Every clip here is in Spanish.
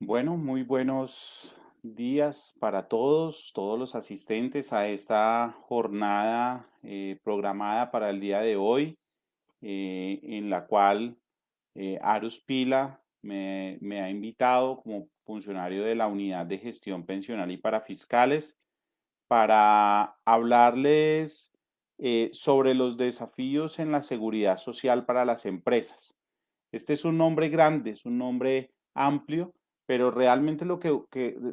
Bueno, muy buenos días para todos los asistentes a esta jornada programada para el día de hoy, en la cual Arus Pila me ha invitado como funcionario de la Unidad de Gestión Pensional y Parafiscales para hablarles sobre los desafíos en la seguridad social para las empresas. Este es un nombre grande, es un nombre amplio, pero realmente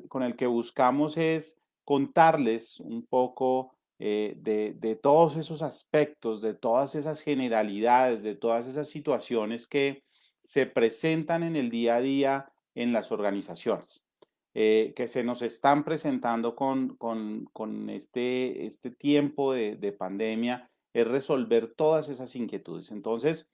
con el que buscamos es contarles un poco de todos esos aspectos, de todas esas generalidades, de todas esas situaciones que se presentan en el día a día en las organizaciones, que se nos están presentando con este tiempo de pandemia, es resolver todas esas inquietudes. Entonces,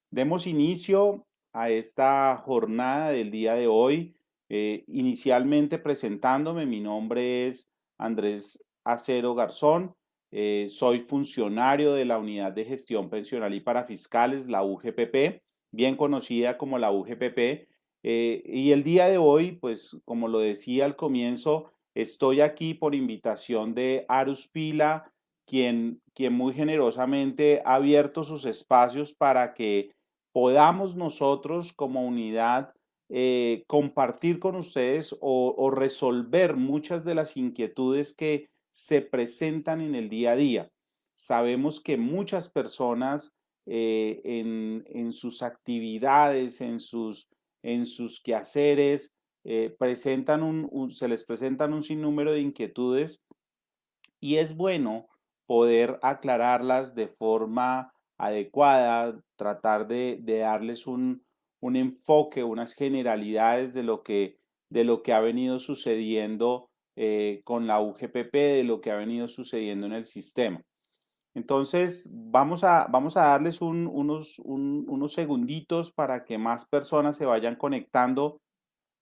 demos inicio a esta jornada del día de hoy. Inicialmente presentándome, mi nombre es Andrés Acero Garzón, soy funcionario de la Unidad de Gestión Pensional y Parafiscales, la UGPP, bien conocida como la UGPP. Y el día de hoy, pues como lo decía al comienzo, estoy aquí por invitación de Arus Pila, quien muy generosamente ha abierto sus espacios para que podamos nosotros como unidad compartir con ustedes o resolver muchas de las inquietudes que se presentan en el día a día. Sabemos que muchas personas en sus actividades, en sus quehaceres, se les presentan un sinnúmero de inquietudes y es bueno poder aclararlas de forma adecuada, tratar de darles un enfoque, unas generalidades de lo que ha venido sucediendo con la UGPP, de lo que ha venido sucediendo en el sistema. Entonces, vamos a darles unos segunditos para que más personas se vayan conectando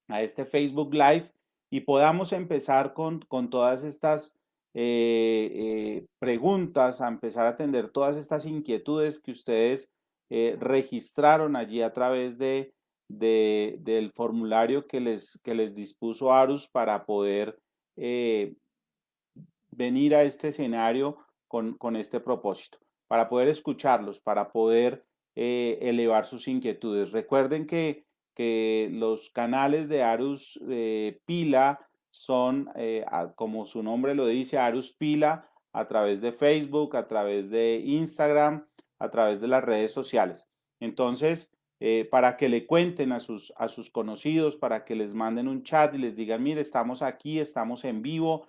a este Facebook Live y podamos empezar con todas estas preguntas, a empezar a atender todas estas inquietudes que ustedes registraron allí a través del formulario que les dispuso Arus para poder eh, venir a este escenario con este propósito, para poder escucharlos, para poder elevar sus inquietudes. Recuerden que los canales de Arus Pila son, como su nombre lo dice, Arus Pila, a través de Facebook, a través de Instagram, a través de las redes sociales. Entonces, para que le cuenten a sus conocidos, para que les manden un chat y les digan, mire, estamos aquí, estamos en vivo,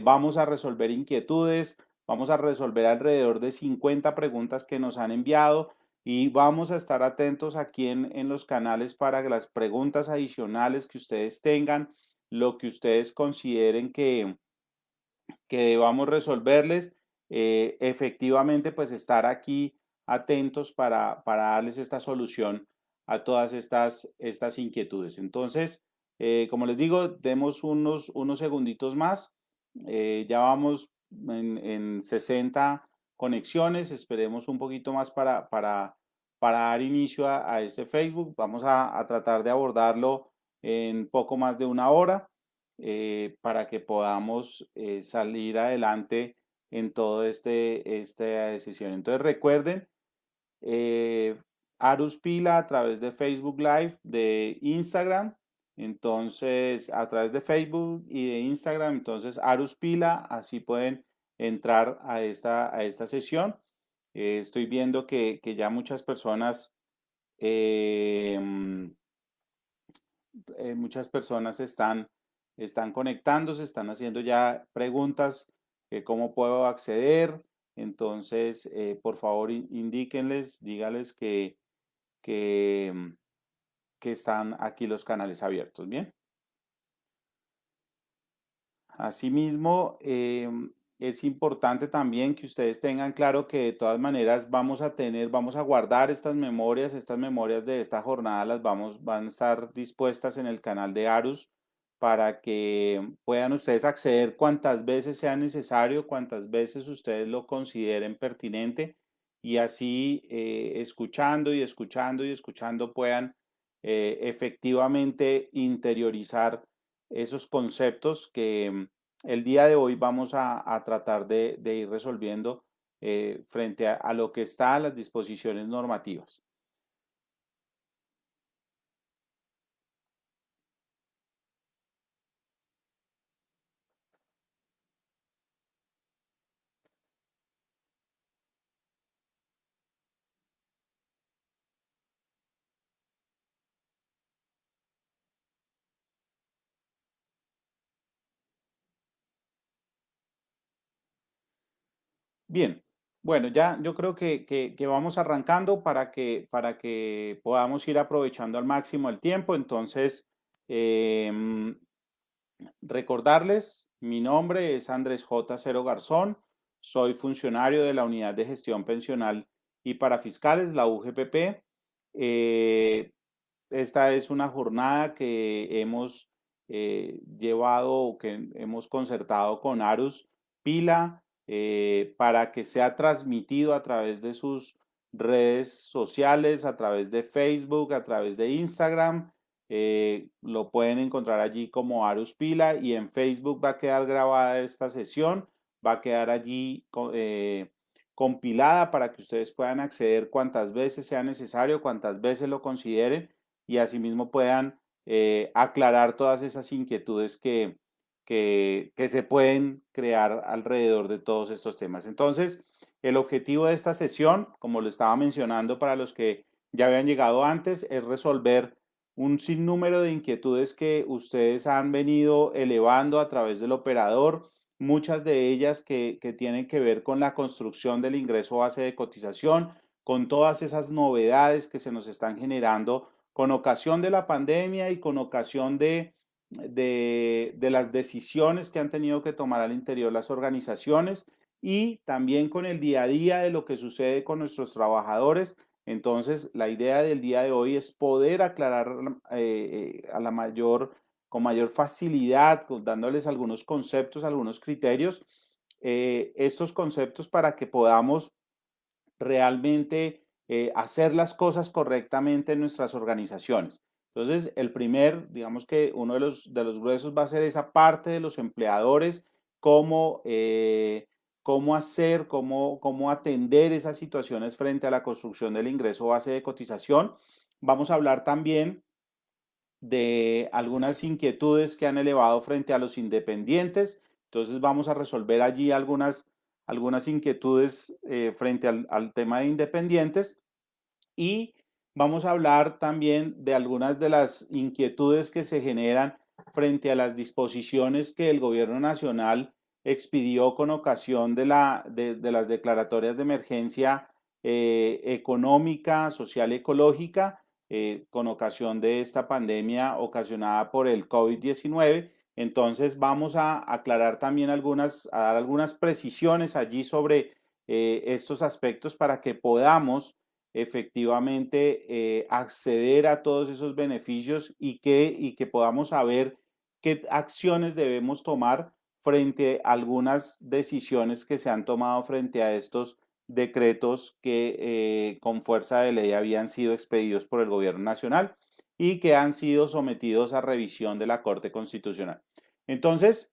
vamos a resolver inquietudes, vamos a resolver alrededor de 50 preguntas que nos han enviado y vamos a estar atentos aquí en los canales para que las preguntas adicionales que ustedes tengan, lo que ustedes consideren que debamos resolverles, efectivamente pues estar aquí atentos para darles esta solución a todas estas inquietudes. Entonces, como les digo, demos unos segunditos más. Ya vamos en 60 conexiones, esperemos un poquito más para dar inicio a este Facebook. Vamos a tratar de abordarlo en poco más de una hora para que podamos salir adelante en todo esta decisión. Entonces recuerden, eh, Arus Pila a través de Facebook Live, de Instagram, entonces a través de Facebook y de Instagram, entonces Arus Pila, así pueden entrar a esta sesión. Estoy viendo que ya eh, muchas personas están conectándose, están haciendo ya preguntas, cómo puedo acceder. Entonces, por favor, indíquenles, dígales que, que están aquí los canales abiertos. Bien. Asimismo, es importante también que ustedes tengan claro que de todas maneras vamos a guardar estas memorias de esta jornada van a estar dispuestas en el canal de Arus para que puedan ustedes acceder cuantas veces sea necesario, cuantas veces ustedes lo consideren pertinente y así escuchando y escuchando y escuchando puedan efectivamente interiorizar esos conceptos que el día de hoy vamos a tratar de ir resolviendo frente a lo que está a las disposiciones normativas. Bien, bueno, ya yo creo que vamos arrancando para que podamos ir aprovechando al máximo el tiempo. Entonces, em, recordarles, mi nombre es Andrés J. Cero Garzón, soy funcionario de la Unidad de Gestión Pensional y Parafiscales, la UGPP. Eh, Esta es una jornada que hemos llevado o que hemos concertado con Arus Pila para que sea transmitido a través de sus redes sociales, a través de Facebook, a través de Instagram. Lo pueden encontrar allí como Arus Pila y en Facebook va a quedar grabada esta sesión, va a quedar allí compilada para que ustedes puedan acceder cuantas veces sea necesario, cuantas veces lo consideren y asimismo puedan aclarar todas esas inquietudes que se pueden crear alrededor de todos estos temas. Entonces, el objetivo de esta sesión, como lo estaba mencionando para los que ya habían llegado antes, es resolver un sinnúmero de inquietudes que ustedes han venido elevando a través del operador, muchas de ellas que tienen que ver con la construcción del ingreso base de cotización, con todas esas novedades que se nos están generando con ocasión de la pandemia y con ocasión de las decisiones que han tenido que tomar al interior las organizaciones y también con el día a día de lo que sucede con nuestros trabajadores. Entonces, la idea del día de hoy es poder aclarar a la con mayor facilidad, dándoles algunos conceptos, algunos criterios, estos conceptos para que podamos realmente hacer las cosas correctamente en nuestras organizaciones. Entonces, digamos que uno de los gruesos va a ser esa parte de los empleadores, cómo, cómo hacer, cómo atender esas situaciones frente a la construcción del ingreso base de cotización. Vamos a hablar también de algunas inquietudes que han elevado frente a los independientes. Entonces vamos a resolver allí algunas inquietudes frente al tema de independientes y vamos a hablar también de algunas de las inquietudes que se generan frente a las disposiciones que el gobierno nacional expidió con ocasión de las declaratorias de emergencia económica, social y ecológica con ocasión de esta pandemia ocasionada por el COVID-19. Entonces vamos a aclarar también a dar algunas precisiones allí sobre estos aspectos para que podamos efectivamente acceder a todos esos beneficios y que podamos saber qué acciones debemos tomar frente a algunas decisiones que se han tomado frente a estos decretos que con fuerza de ley habían sido expedidos por el gobierno nacional y que han sido sometidos a revisión de la Corte Constitucional. Entonces,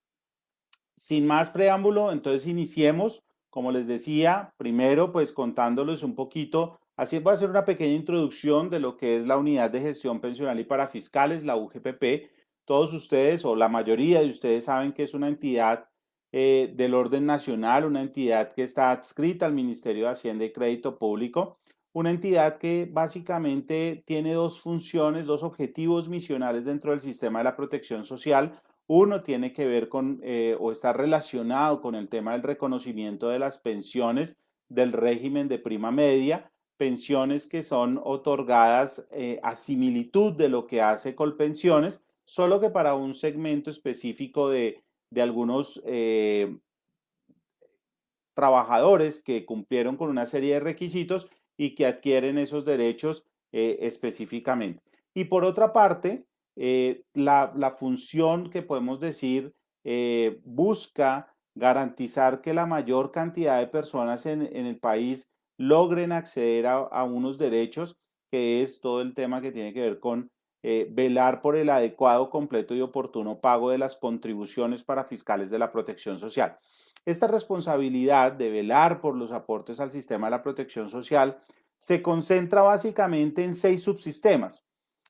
sin más preámbulo, entonces iniciemos, como les decía, primero pues contándoles un poquito, así va a ser una pequeña introducción de lo que es la Unidad de Gestión Pensional y Parafiscales, la UGPP. Todos ustedes o la mayoría de ustedes saben que es una entidad del orden nacional, una entidad que está adscrita al Ministerio de Hacienda y Crédito Público, una entidad que básicamente tiene dos funciones, dos objetivos misionales dentro del sistema de la protección social. Uno tiene que ver con o está relacionado con el tema del reconocimiento de las pensiones del régimen de prima media, pensiones que son otorgadas a similitud de lo que hace Colpensiones, solo que para un segmento específico de algunos trabajadores que cumplieron con una serie de requisitos y que adquieren esos derechos específicamente. Y por otra parte, la función que podemos decir busca garantizar que la mayor cantidad de personas en el país logren acceder a unos derechos, que es todo el tema que tiene que ver con velar por el adecuado, completo y oportuno pago de las contribuciones para fiscales de la protección social. Esta responsabilidad de velar por los aportes al sistema de la protección social se concentra básicamente en 6 subsistemas.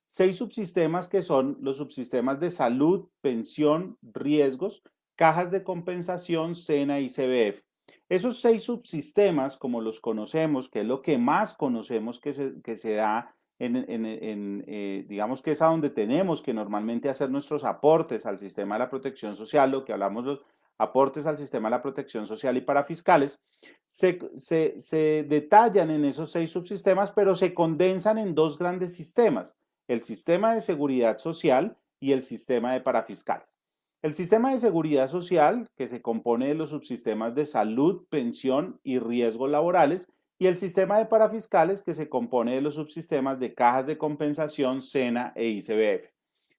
6 subsistemas que son los subsistemas de salud, pensión, riesgos, cajas de compensación, SENA y CBF. Esos 6 subsistemas, como los conocemos, que es lo que más conocemos que se da digamos que es a donde tenemos que normalmente hacer nuestros aportes al sistema de la protección social, lo que hablamos los aportes al sistema de la protección social y para fiscales, se detallan en esos 6 subsistemas, pero se condensan en 2 grandes sistemas, el sistema de seguridad social y el sistema de parafiscales. El sistema de seguridad social, que se compone de los subsistemas de salud, pensión y riesgos laborales, y el sistema de parafiscales, que se compone de los subsistemas de cajas de compensación, SENA e ICBF.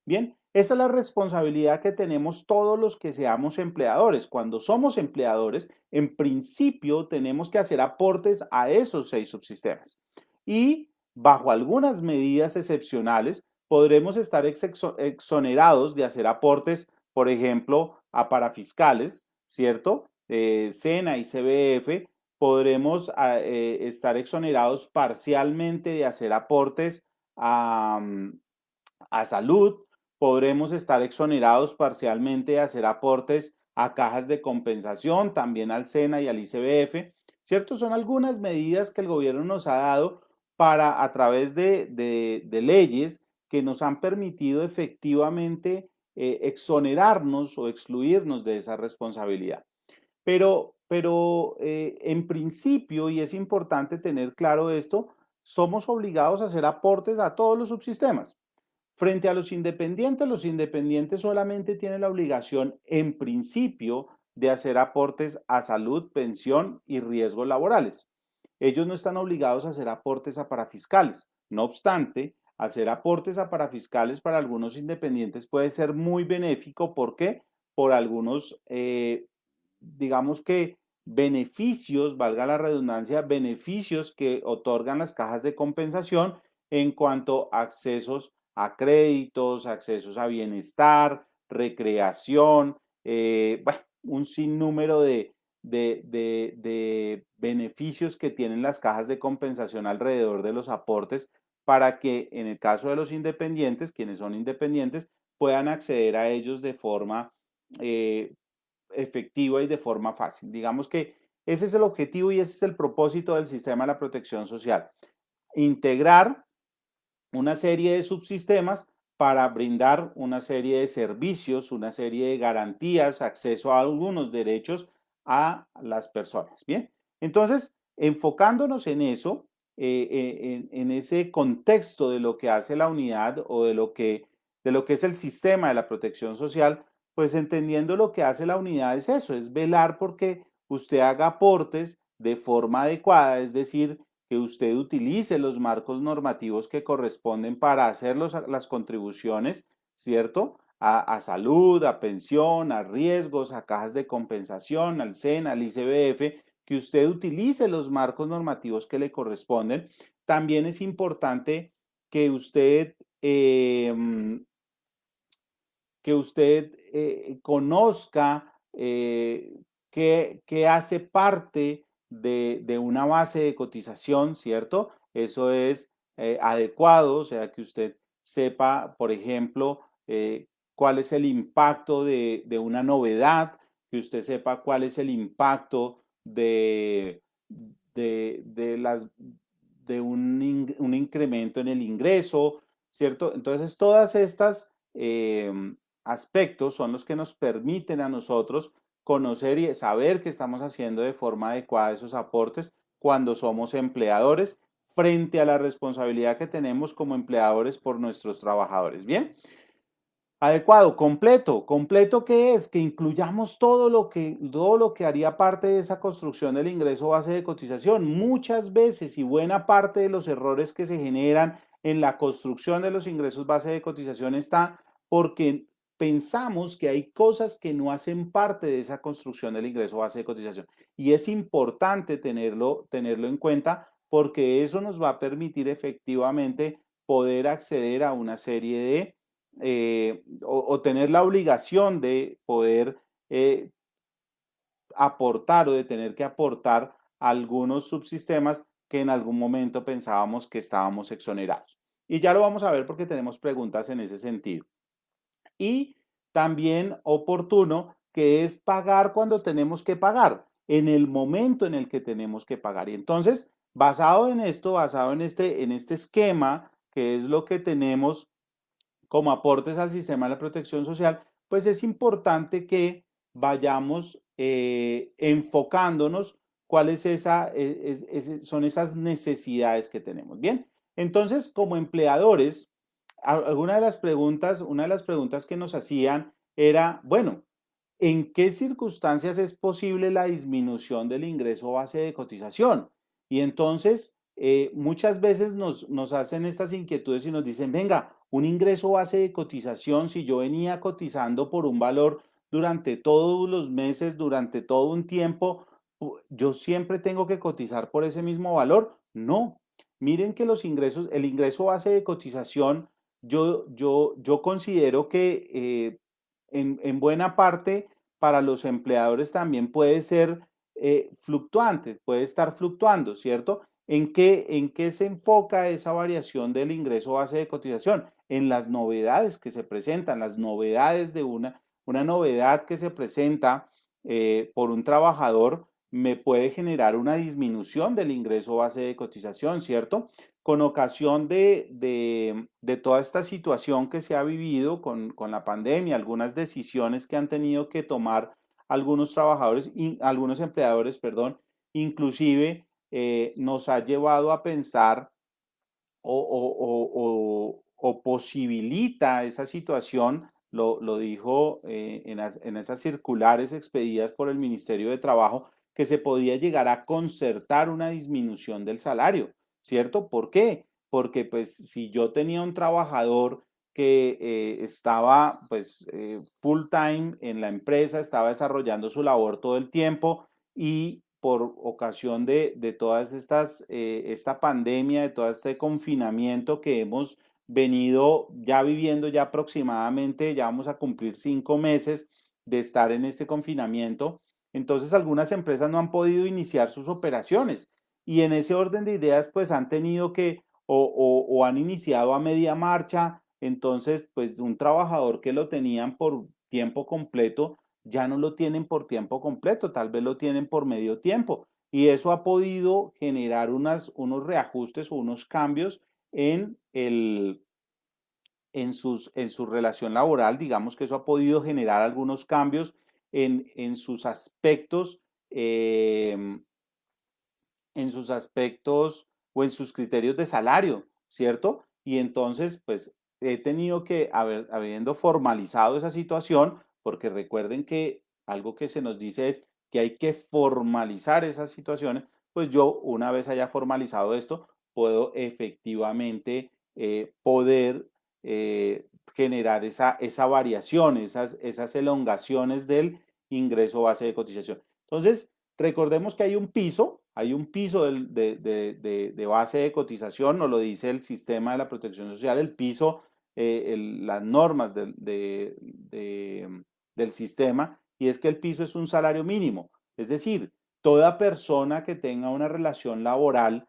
Bien, esa es la responsabilidad que tenemos todos los que seamos empleadores. Cuando somos empleadores, en principio tenemos que hacer aportes a esos 6 subsistemas. Y bajo algunas medidas excepcionales, podremos estar exonerados de hacer aportes, por ejemplo, a parafiscales, ¿cierto? SENA y CBF, podremos estar exonerados parcialmente de hacer aportes a salud, podremos estar exonerados parcialmente de hacer aportes a cajas de compensación, también al SENA y al ICBF, ¿cierto? Son algunas medidas que el gobierno nos ha dado para, a través de leyes que nos han permitido efectivamente exonerarnos o excluirnos de esa responsabilidad. Pero en principio, y es importante tener claro esto, somos obligados a hacer aportes a todos los subsistemas. Frente a los independientes solamente tienen la obligación, en principio, de hacer aportes a salud, pensión y riesgos laborales. Ellos no están obligados a hacer aportes a parafiscales. No obstante, hacer aportes a parafiscales para algunos independientes puede ser muy benéfico. ¿Por qué? Por algunos, digamos que beneficios, valga la redundancia, beneficios que otorgan las cajas de compensación en cuanto a accesos a créditos, accesos a bienestar, recreación, bueno, un sinnúmero de beneficios que tienen las cajas de compensación alrededor de los aportes para que en el caso de los independientes, quienes son independientes, puedan acceder a ellos de forma efectiva y de forma fácil. Digamos que ese es el objetivo y ese es el propósito del sistema de la protección social. Integrar una serie de subsistemas para brindar una serie de servicios, una serie de garantías, acceso a algunos derechos a las personas. Bien, entonces, enfocándonos en eso, en ese contexto de lo que hace la unidad o de lo que es el sistema de la protección social, pues entendiendo lo que hace la unidad es eso, es velar porque usted haga aportes de forma adecuada, es decir, que usted utilice los marcos normativos que corresponden para hacer las contribuciones, ¿cierto? A salud, a pensión, a riesgos, a cajas de compensación, al SENA, al ICBF, que usted utilice los marcos normativos que le corresponden. También es importante que usted, conozca qué hace parte de una base de cotización, ¿cierto? Eso es adecuado, o sea, que usted sepa, por ejemplo, cuál es el impacto de una novedad, que usted sepa cuál es el impacto de un incremento en el ingreso, ¿cierto? Entonces, todas estas aspectos son los que nos permiten a nosotros conocer y saber que estamos haciendo de forma adecuada esos aportes cuando somos empleadores frente a la responsabilidad que tenemos como empleadores por nuestros trabajadores. Bien, adecuado, completo. ¿Completo qué es? Que incluyamos todo lo que haría parte de esa construcción del ingreso base de cotización. Muchas veces y buena parte de los errores que se generan en la construcción de los ingresos base de cotización está porque pensamos que hay cosas que no hacen parte de esa construcción del ingreso base de cotización. Y es importante tenerlo en cuenta porque eso nos va a permitir efectivamente poder acceder a una serie de, o tener la obligación de poder aportar o de tener que aportar algunos subsistemas que en algún momento pensábamos que estábamos exonerados. Y ya lo vamos a ver porque tenemos preguntas en ese sentido. Y también oportuno, que es pagar cuando tenemos que pagar, en el momento en el que tenemos que pagar. Y entonces, basado en esto, basado en este esquema, que es lo que tenemos como aportes al sistema de la protección social, pues es importante que vayamos enfocándonos cuáles son esas necesidades que tenemos. Bien, entonces como empleadores, una de las preguntas que nos hacían era, bueno, ¿en qué circunstancias es posible la disminución del ingreso base de cotización? Y entonces, muchas veces nos hacen estas inquietudes y nos dicen, venga, un ingreso base de cotización, si yo venía cotizando por un valor durante todos los meses, durante todo un tiempo, ¿yo siempre tengo que cotizar por ese mismo valor? No. Miren que el ingreso base de cotización, yo considero que en buena parte para los empleadores también puede ser fluctuante, puede estar fluctuando, ¿cierto? En qué se enfoca esa variación del ingreso base de cotización? En las novedades que se presentan, las novedades de una novedad que se presenta por un trabajador me puede generar una disminución del ingreso base de cotización, ¿cierto? Con ocasión de toda esta situación que se ha vivido con la pandemia, algunas decisiones que han tenido que tomar algunos trabajadores, algunos empleadores, perdón, inclusive nos ha llevado a pensar o posibilita esa situación, lo dijo en esas circulares expedidas por el Ministerio de Trabajo, que se podía llegar a concertar una disminución del salario, ¿cierto? ¿Por qué? Porque pues si yo tenía un trabajador que estaba pues full time en la empresa, estaba desarrollando su labor todo el tiempo y por ocasión de todas estas, esta pandemia, de todo este confinamiento que hemos venido ya viviendo ya aproximadamente, ya vamos a cumplir 5 meses de estar en este confinamiento. Entonces algunas empresas no han podido iniciar sus operaciones y en ese orden de ideas pues han tenido que o han iniciado a media marcha. Entonces pues un trabajador que lo tenían por tiempo completo ya no lo tienen por tiempo completo, tal vez lo tienen por medio tiempo. Y eso ha podido generar unos reajustes o unos cambios en, en su relación laboral. Digamos que eso ha podido generar algunos cambios en sus aspectos, en sus aspectos o en sus criterios de salario, ¿cierto? Y entonces, pues he tenido que, habiendo formalizado esa situación, porque recuerden que algo que se nos dice es que hay que formalizar esas situaciones, pues yo una vez haya formalizado esto, puedo efectivamente poder generar esa variación, esas elongaciones del ingreso base de cotización. Entonces, recordemos que hay un piso de base de cotización, nos lo dice el sistema de la protección social, el piso, las normas del sistema, y es que el piso es un salario mínimo. Es decir, toda persona que tenga una relación laboral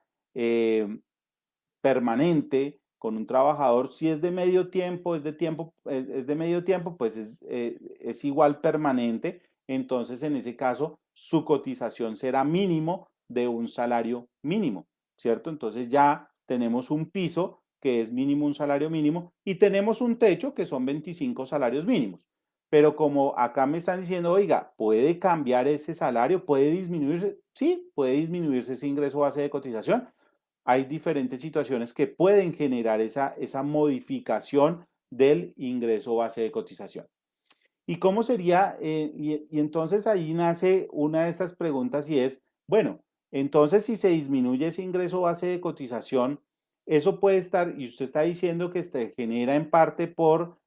permanente con un trabajador, si es de medio tiempo, es de medio tiempo, pues es igual permanente. Entonces, en ese caso, su cotización será mínimo de un salario mínimo, ¿cierto? Entonces ya tenemos un piso que es mínimo un salario mínimo y tenemos un techo que son 25 salarios mínimos. Pero como acá me están diciendo, oiga, ¿puede cambiar ese salario? ¿Puede disminuirse? Sí, puede disminuirse ese ingreso base de cotización. Hay diferentes situaciones que pueden generar esa modificación del ingreso base de cotización. ¿Y cómo sería? Y entonces ahí nace una de esas preguntas y es, bueno, entonces si se disminuye ese ingreso base de cotización, eso puede estar, y usted está diciendo que se genera en parte por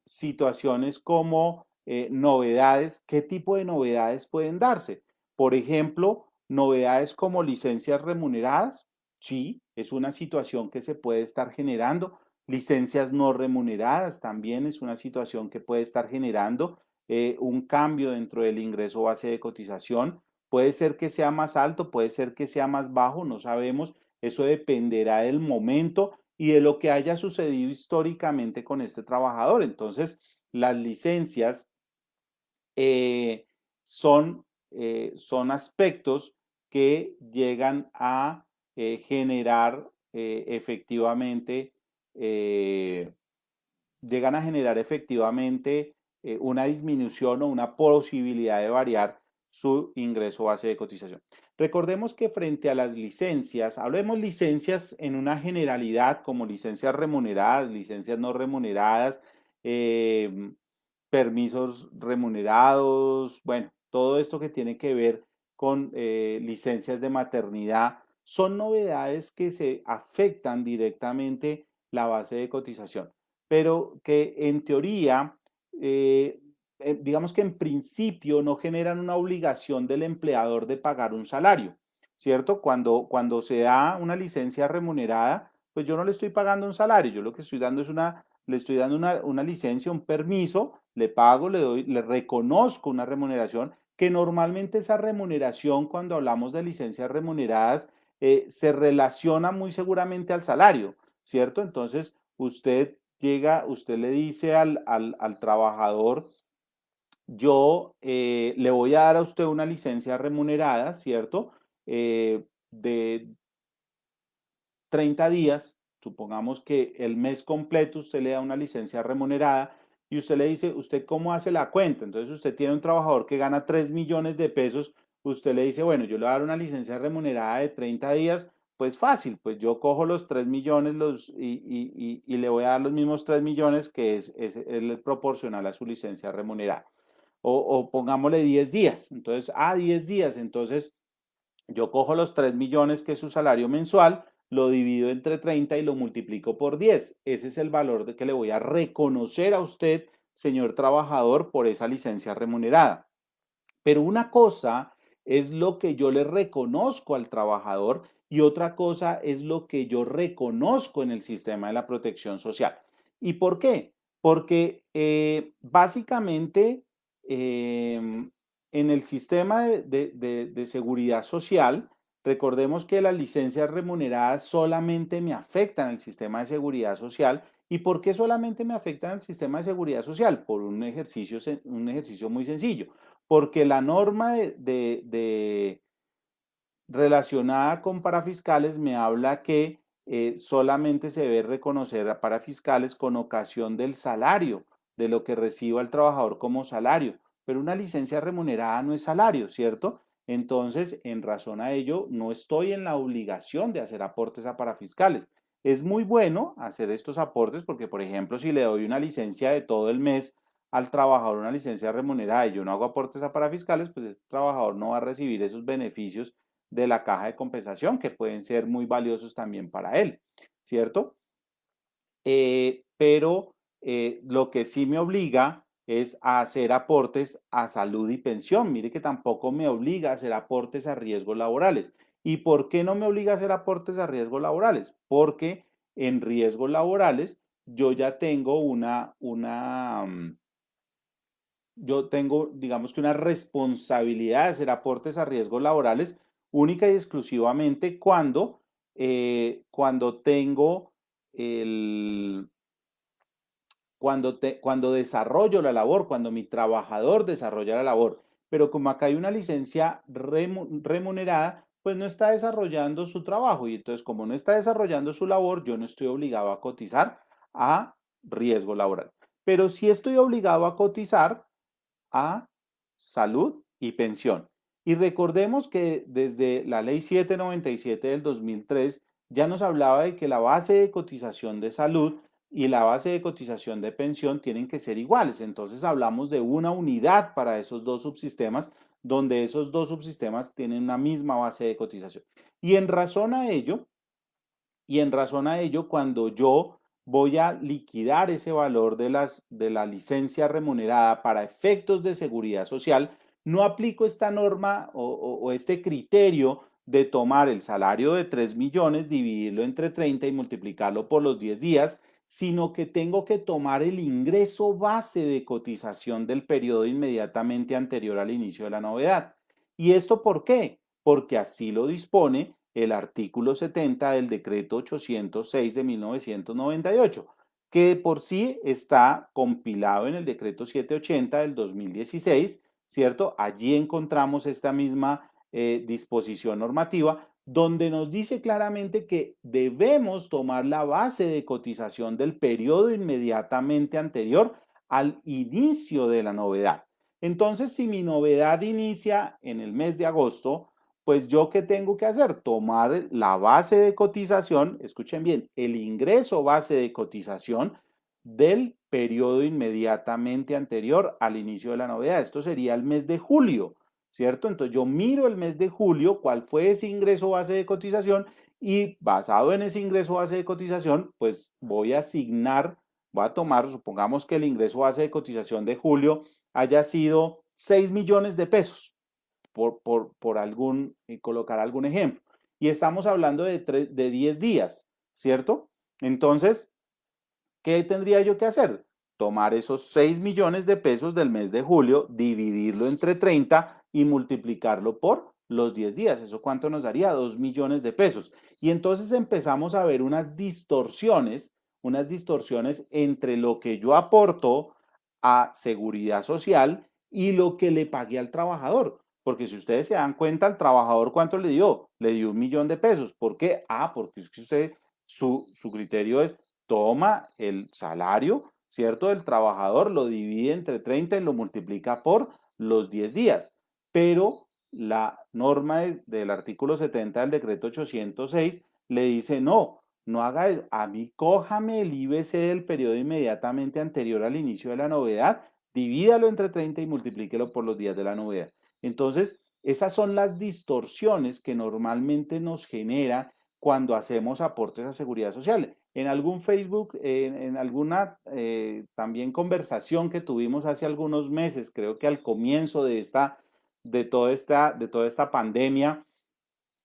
situaciones como novedades. ¿Qué tipo de novedades pueden darse? Por ejemplo, novedades como licencias remuneradas, Sí, es una situación que se puede estar generando. Licencias no remuneradas también es una situación que puede estar generando un cambio dentro del ingreso base de cotización. Puede ser que sea más alto, puede ser que sea más bajo, no sabemos. Eso dependerá del momento y de lo que haya sucedido históricamente con este trabajador. Entonces, las licencias eh, son, son aspectos que llegan a generar efectivamente, eh, llegan a generar efectivamente una disminución o una posibilidad de variar su ingreso base de cotización. Recordemos que frente a las licencias, hablemos licencias en una generalidad como licencias remuneradas, licencias no remuneradas, eh, permisos remunerados, bueno, todo esto que tiene que ver con licencias de maternidad, son novedades que se afectan directamente la base de cotización, pero que en teoría, eh, digamos que en principio no generan una obligación del empleador de pagar un salario, ¿cierto? Cuando se da una licencia remunerada, pues yo no le estoy pagando un salario, yo lo que estoy dando es le estoy dando una licencia, un permiso, le pago, le reconozco una remuneración, que normalmente esa remuneración, cuando hablamos de licencias remuneradas, se relaciona muy seguramente al salario, ¿cierto? Entonces, usted llega, usted le dice al trabajador, yo le voy a dar a usted una licencia remunerada, ¿cierto? De 30 días, supongamos que el mes completo usted le da una licencia remunerada y usted le dice, ¿usted cómo hace la cuenta? Entonces usted tiene un trabajador que gana 3 millones de pesos, usted le dice, bueno, yo le voy a dar una licencia remunerada de 30 días, pues fácil, pues yo cojo los 3 millones y le voy a dar los mismos 3 millones que es el proporcional a su licencia remunerada. O pongámosle 10 días, entonces, 10 días, entonces yo cojo los 3 millones que es su salario mensual, lo divido entre 30 y lo multiplico por 10. Ese es el valor de que le voy a reconocer a usted, señor trabajador, por esa licencia remunerada. Pero una cosa es lo que yo le reconozco al trabajador y otra cosa es lo que yo reconozco en el sistema de la protección social. ¿Y por qué? Porque básicamente en el sistema de seguridad social, recordemos que las licencias remuneradas solamente me afectan al sistema de seguridad social. ¿Y por qué solamente me afectan al sistema de seguridad social? Por un ejercicio muy sencillo, porque la norma relacionada con parafiscales me habla que solamente se debe reconocer a parafiscales con ocasión del salario, de lo que reciba el trabajador como salario, pero una licencia remunerada no es salario, ¿cierto? Entonces, en razón a ello, no estoy en la obligación de hacer aportes a parafiscales. Es muy bueno hacer estos aportes porque, por ejemplo, si le doy una licencia de todo el mes al trabajador, una licencia remunerada y yo no hago aportes a parafiscales, pues este trabajador no va a recibir esos beneficios de la caja de compensación que pueden ser muy valiosos también para él, ¿cierto? Pero lo que sí me obliga es a hacer aportes a salud y pensión. Mire que tampoco me obliga a hacer aportes a riesgos laborales. ¿Y por qué no me obliga a hacer aportes a riesgos laborales? Porque en riesgos laborales yo ya tengo yo tengo, digamos que una responsabilidad de hacer aportes a riesgos laborales única y exclusivamente cuando tengo el, cuando desarrollo la labor, cuando mi trabajador desarrolla la labor. Pero como acá hay una licencia remunerada, pues no está desarrollando su trabajo. Y entonces, como no está desarrollando su labor, yo no estoy obligado a cotizar a riesgo laboral. Pero sí estoy obligado a cotizar a salud y pensión. Y recordemos que desde la ley 797 del 2003 ya nos hablaba de que la base de cotización de salud y la base de cotización de pensión tienen que ser iguales. Entonces hablamos de una unidad para esos dos subsistemas, donde esos dos subsistemas tienen una misma base de cotización. Y en razón a ello, cuando yo voy a liquidar ese valor de la licencia remunerada para efectos de seguridad social, no aplico esta norma o este criterio de tomar el salario de 3 millones, dividirlo entre 30 y multiplicarlo por los 10 días, sino que tengo que tomar el ingreso base de cotización del periodo inmediatamente anterior al inicio de la novedad. ¿Y esto por qué? Porque así lo dispone el artículo 70 del decreto 806 de 1998, que de por sí está compilado en el decreto 780 del 2016, ¿cierto? Allí encontramos esta misma disposición normativa donde nos dice claramente que debemos tomar la base de cotización del periodo inmediatamente anterior al inicio de la novedad. Entonces, si mi novedad inicia en el mes de agosto, pues yo qué tengo que hacer? Tomar la base de cotización, escuchen bien, el ingreso base de cotización del periodo inmediatamente anterior al inicio de la novedad. Esto sería el mes de julio, ¿cierto? Entonces yo miro el mes de julio, cuál fue ese ingreso base de cotización y basado en ese ingreso base de cotización, pues voy a asignar, voy a tomar, supongamos que el ingreso base de cotización de julio haya sido 6 millones de pesos, por colocar algún ejemplo. Y estamos hablando de 10 días, ¿cierto? Entonces, ¿qué tendría yo que hacer? Tomar esos 6 millones de pesos del mes de julio, dividirlo entre 30 y multiplicarlo por los 10 días. ¿Eso cuánto nos daría? 2 millones de pesos. Y entonces empezamos a ver unas distorsiones entre lo que yo aporto a seguridad social y lo que le pagué al trabajador. Porque si ustedes se dan cuenta, al trabajador, ¿cuánto le dio? Le dio 1 millón de pesos. ¿Por qué? Porque es que usted, su criterio es toma el salario, ¿cierto? Del trabajador, lo divide entre 30 y lo multiplica por los 10 días. Pero la norma del artículo 70 del decreto 806 le dice, no haga eso. A mí cójame el IBC del periodo inmediatamente anterior al inicio de la novedad, divídalo entre 30 y multiplíquelo por los días de la novedad. Entonces, esas son las distorsiones que normalmente nos genera cuando hacemos aportes a seguridad social. En algún Facebook, en alguna también conversación que tuvimos hace algunos meses, creo que al comienzo de toda esta pandemia,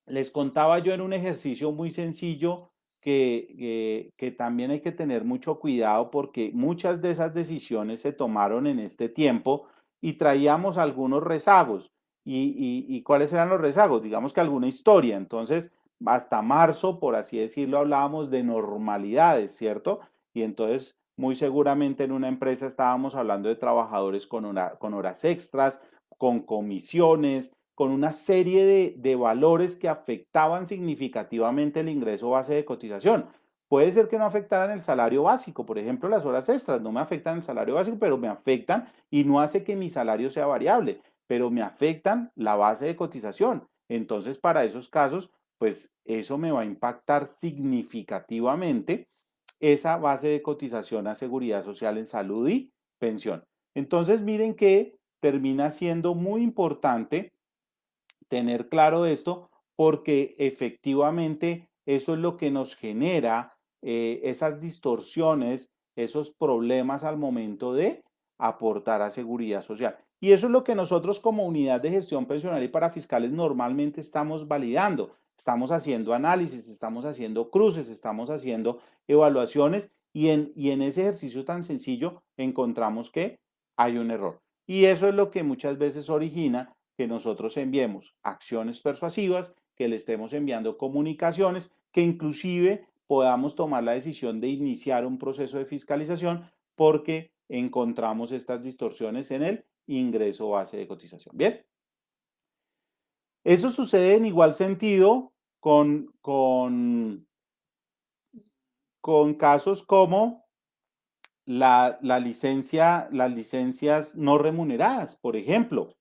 les contaba yo en un ejercicio muy sencillo que también hay que tener mucho cuidado porque muchas de esas decisiones se tomaron en este tiempo y traíamos algunos rezagos. ¿Y cuáles eran los rezagos? Digamos que alguna historia. Entonces, hasta marzo, por así decirlo, hablábamos de normalidades, ¿cierto? Y entonces, muy seguramente en una empresa estábamos hablando de trabajadores con horas extras, con comisiones, con una serie de valores que afectaban significativamente el ingreso base de cotización. Puede ser que no afectaran el salario básico, por ejemplo, las horas extras no me afectan el salario básico, pero me afectan y no hace que mi salario sea variable, pero me afectan la base de cotización. Entonces, para esos casos, pues eso me va a impactar significativamente esa base de cotización a seguridad social en salud y pensión. Entonces, miren que termina siendo muy importante tener claro esto porque efectivamente eso es lo que nos genera esas distorsiones, esos problemas al momento de aportar a seguridad social. Y eso es lo que nosotros como unidad de gestión pensional y parafiscales normalmente estamos validando. Estamos haciendo análisis, estamos haciendo cruces, estamos haciendo evaluaciones y en ese ejercicio tan sencillo encontramos que hay un error. Y eso es lo que muchas veces origina que nosotros enviemos acciones persuasivas, que le estemos enviando comunicaciones, que inclusive podamos tomar la decisión de iniciar un proceso de fiscalización porque encontramos estas distorsiones en el ingreso base de cotización. Bien, eso sucede en igual sentido con casos como las licencias no remuneradas, por ejemplo.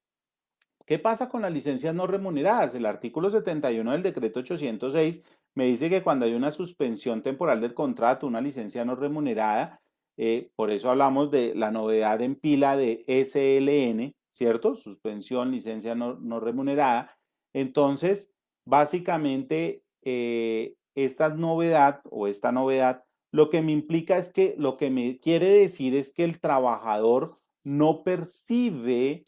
¿Qué pasa con las licencias no remuneradas? El artículo 71 del decreto 806 me dice que cuando hay una suspensión temporal del contrato, una licencia no remunerada, por eso hablamos de la novedad en pila de SLN, ¿cierto? Suspensión, licencia no remunerada. Entonces, básicamente, esta novedad lo que me implica es que, lo que me quiere decir es que el trabajador no percibe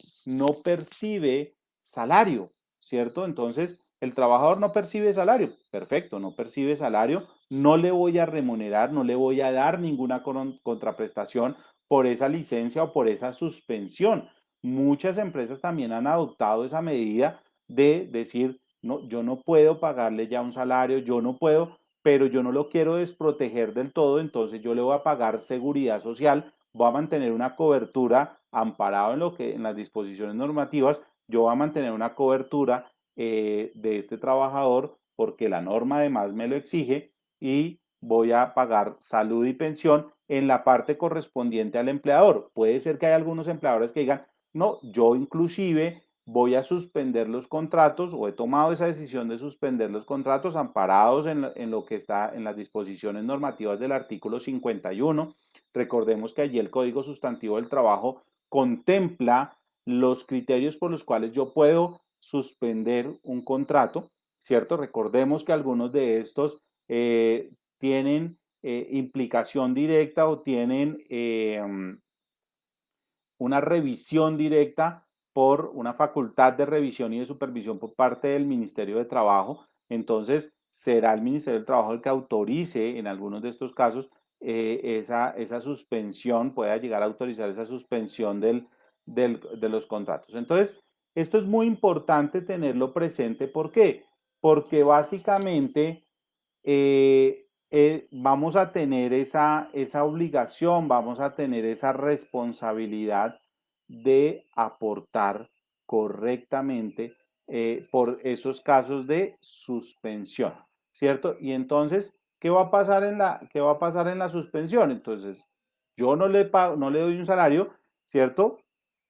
salario, ¿cierto? Entonces, el trabajador no percibe salario, perfecto, no percibe salario, no le voy a remunerar, no le voy a dar ninguna contraprestación por esa licencia o por esa suspensión. Muchas empresas también han adoptado esa medida de decir, no, yo no puedo pagarle ya un salario, yo no puedo, pero yo no lo quiero desproteger del todo, entonces yo le voy a pagar seguridad social, voy a mantener una cobertura amparado en lo que en las disposiciones normativas, yo voy a mantener una cobertura de este trabajador porque la norma además me lo exige y voy a pagar salud y pensión en la parte correspondiente al empleador. Puede ser que hay algunos empleadores que digan, no, yo inclusive voy a suspender los contratos o he tomado esa decisión de suspender los contratos amparados en lo que está en las disposiciones normativas del artículo 51. Recordemos que allí el Código Sustantivo del Trabajo contempla los criterios por los cuales yo puedo suspender un contrato, ¿cierto? Recordemos que algunos de estos tienen implicación directa o tienen una revisión directa por una facultad de revisión y de supervisión por parte del Ministerio de Trabajo. Entonces, será el Ministerio del Trabajo el que autorice en algunos de estos casos esa suspensión, pueda llegar a autorizar esa suspensión de los contratos. Entonces, esto es muy importante tenerlo presente. ¿Por qué? Porque básicamente vamos a tener esa obligación, vamos a tener esa responsabilidad de aportar correctamente por esos casos de suspensión, ¿cierto? Y entonces, ¿qué va a pasar qué va a pasar en la suspensión? Entonces, yo no le pago, no le doy un salario, ¿cierto?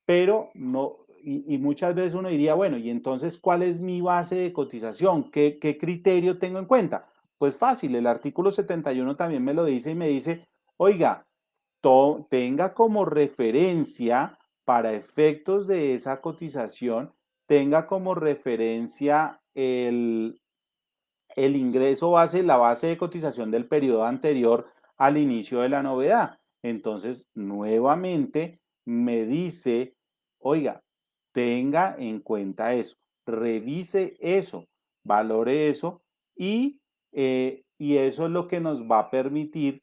Pero no, y muchas veces uno diría, bueno, y entonces, ¿cuál es mi base de cotización? ¿Qué criterio tengo en cuenta? Pues fácil, el artículo 71 también me lo dice y me dice, oiga, tenga como referencia para efectos de esa cotización, tenga como referencia el ingreso base, la base de cotización del periodo anterior al inicio de la novedad. Entonces, nuevamente me dice, oiga, tenga en cuenta eso, revise eso, valore eso y eso es lo que nos va a permitir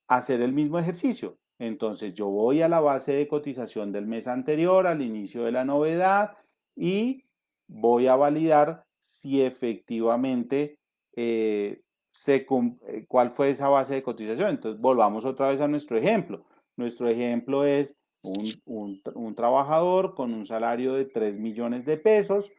hacer el mismo ejercicio. Entonces yo voy a la base de cotización del mes anterior, al inicio de la novedad, y voy a validar si efectivamente cuál fue esa base de cotización. Entonces volvamos otra vez a nuestro ejemplo. Nuestro ejemplo es un trabajador con un salario de 3 millones de pesos,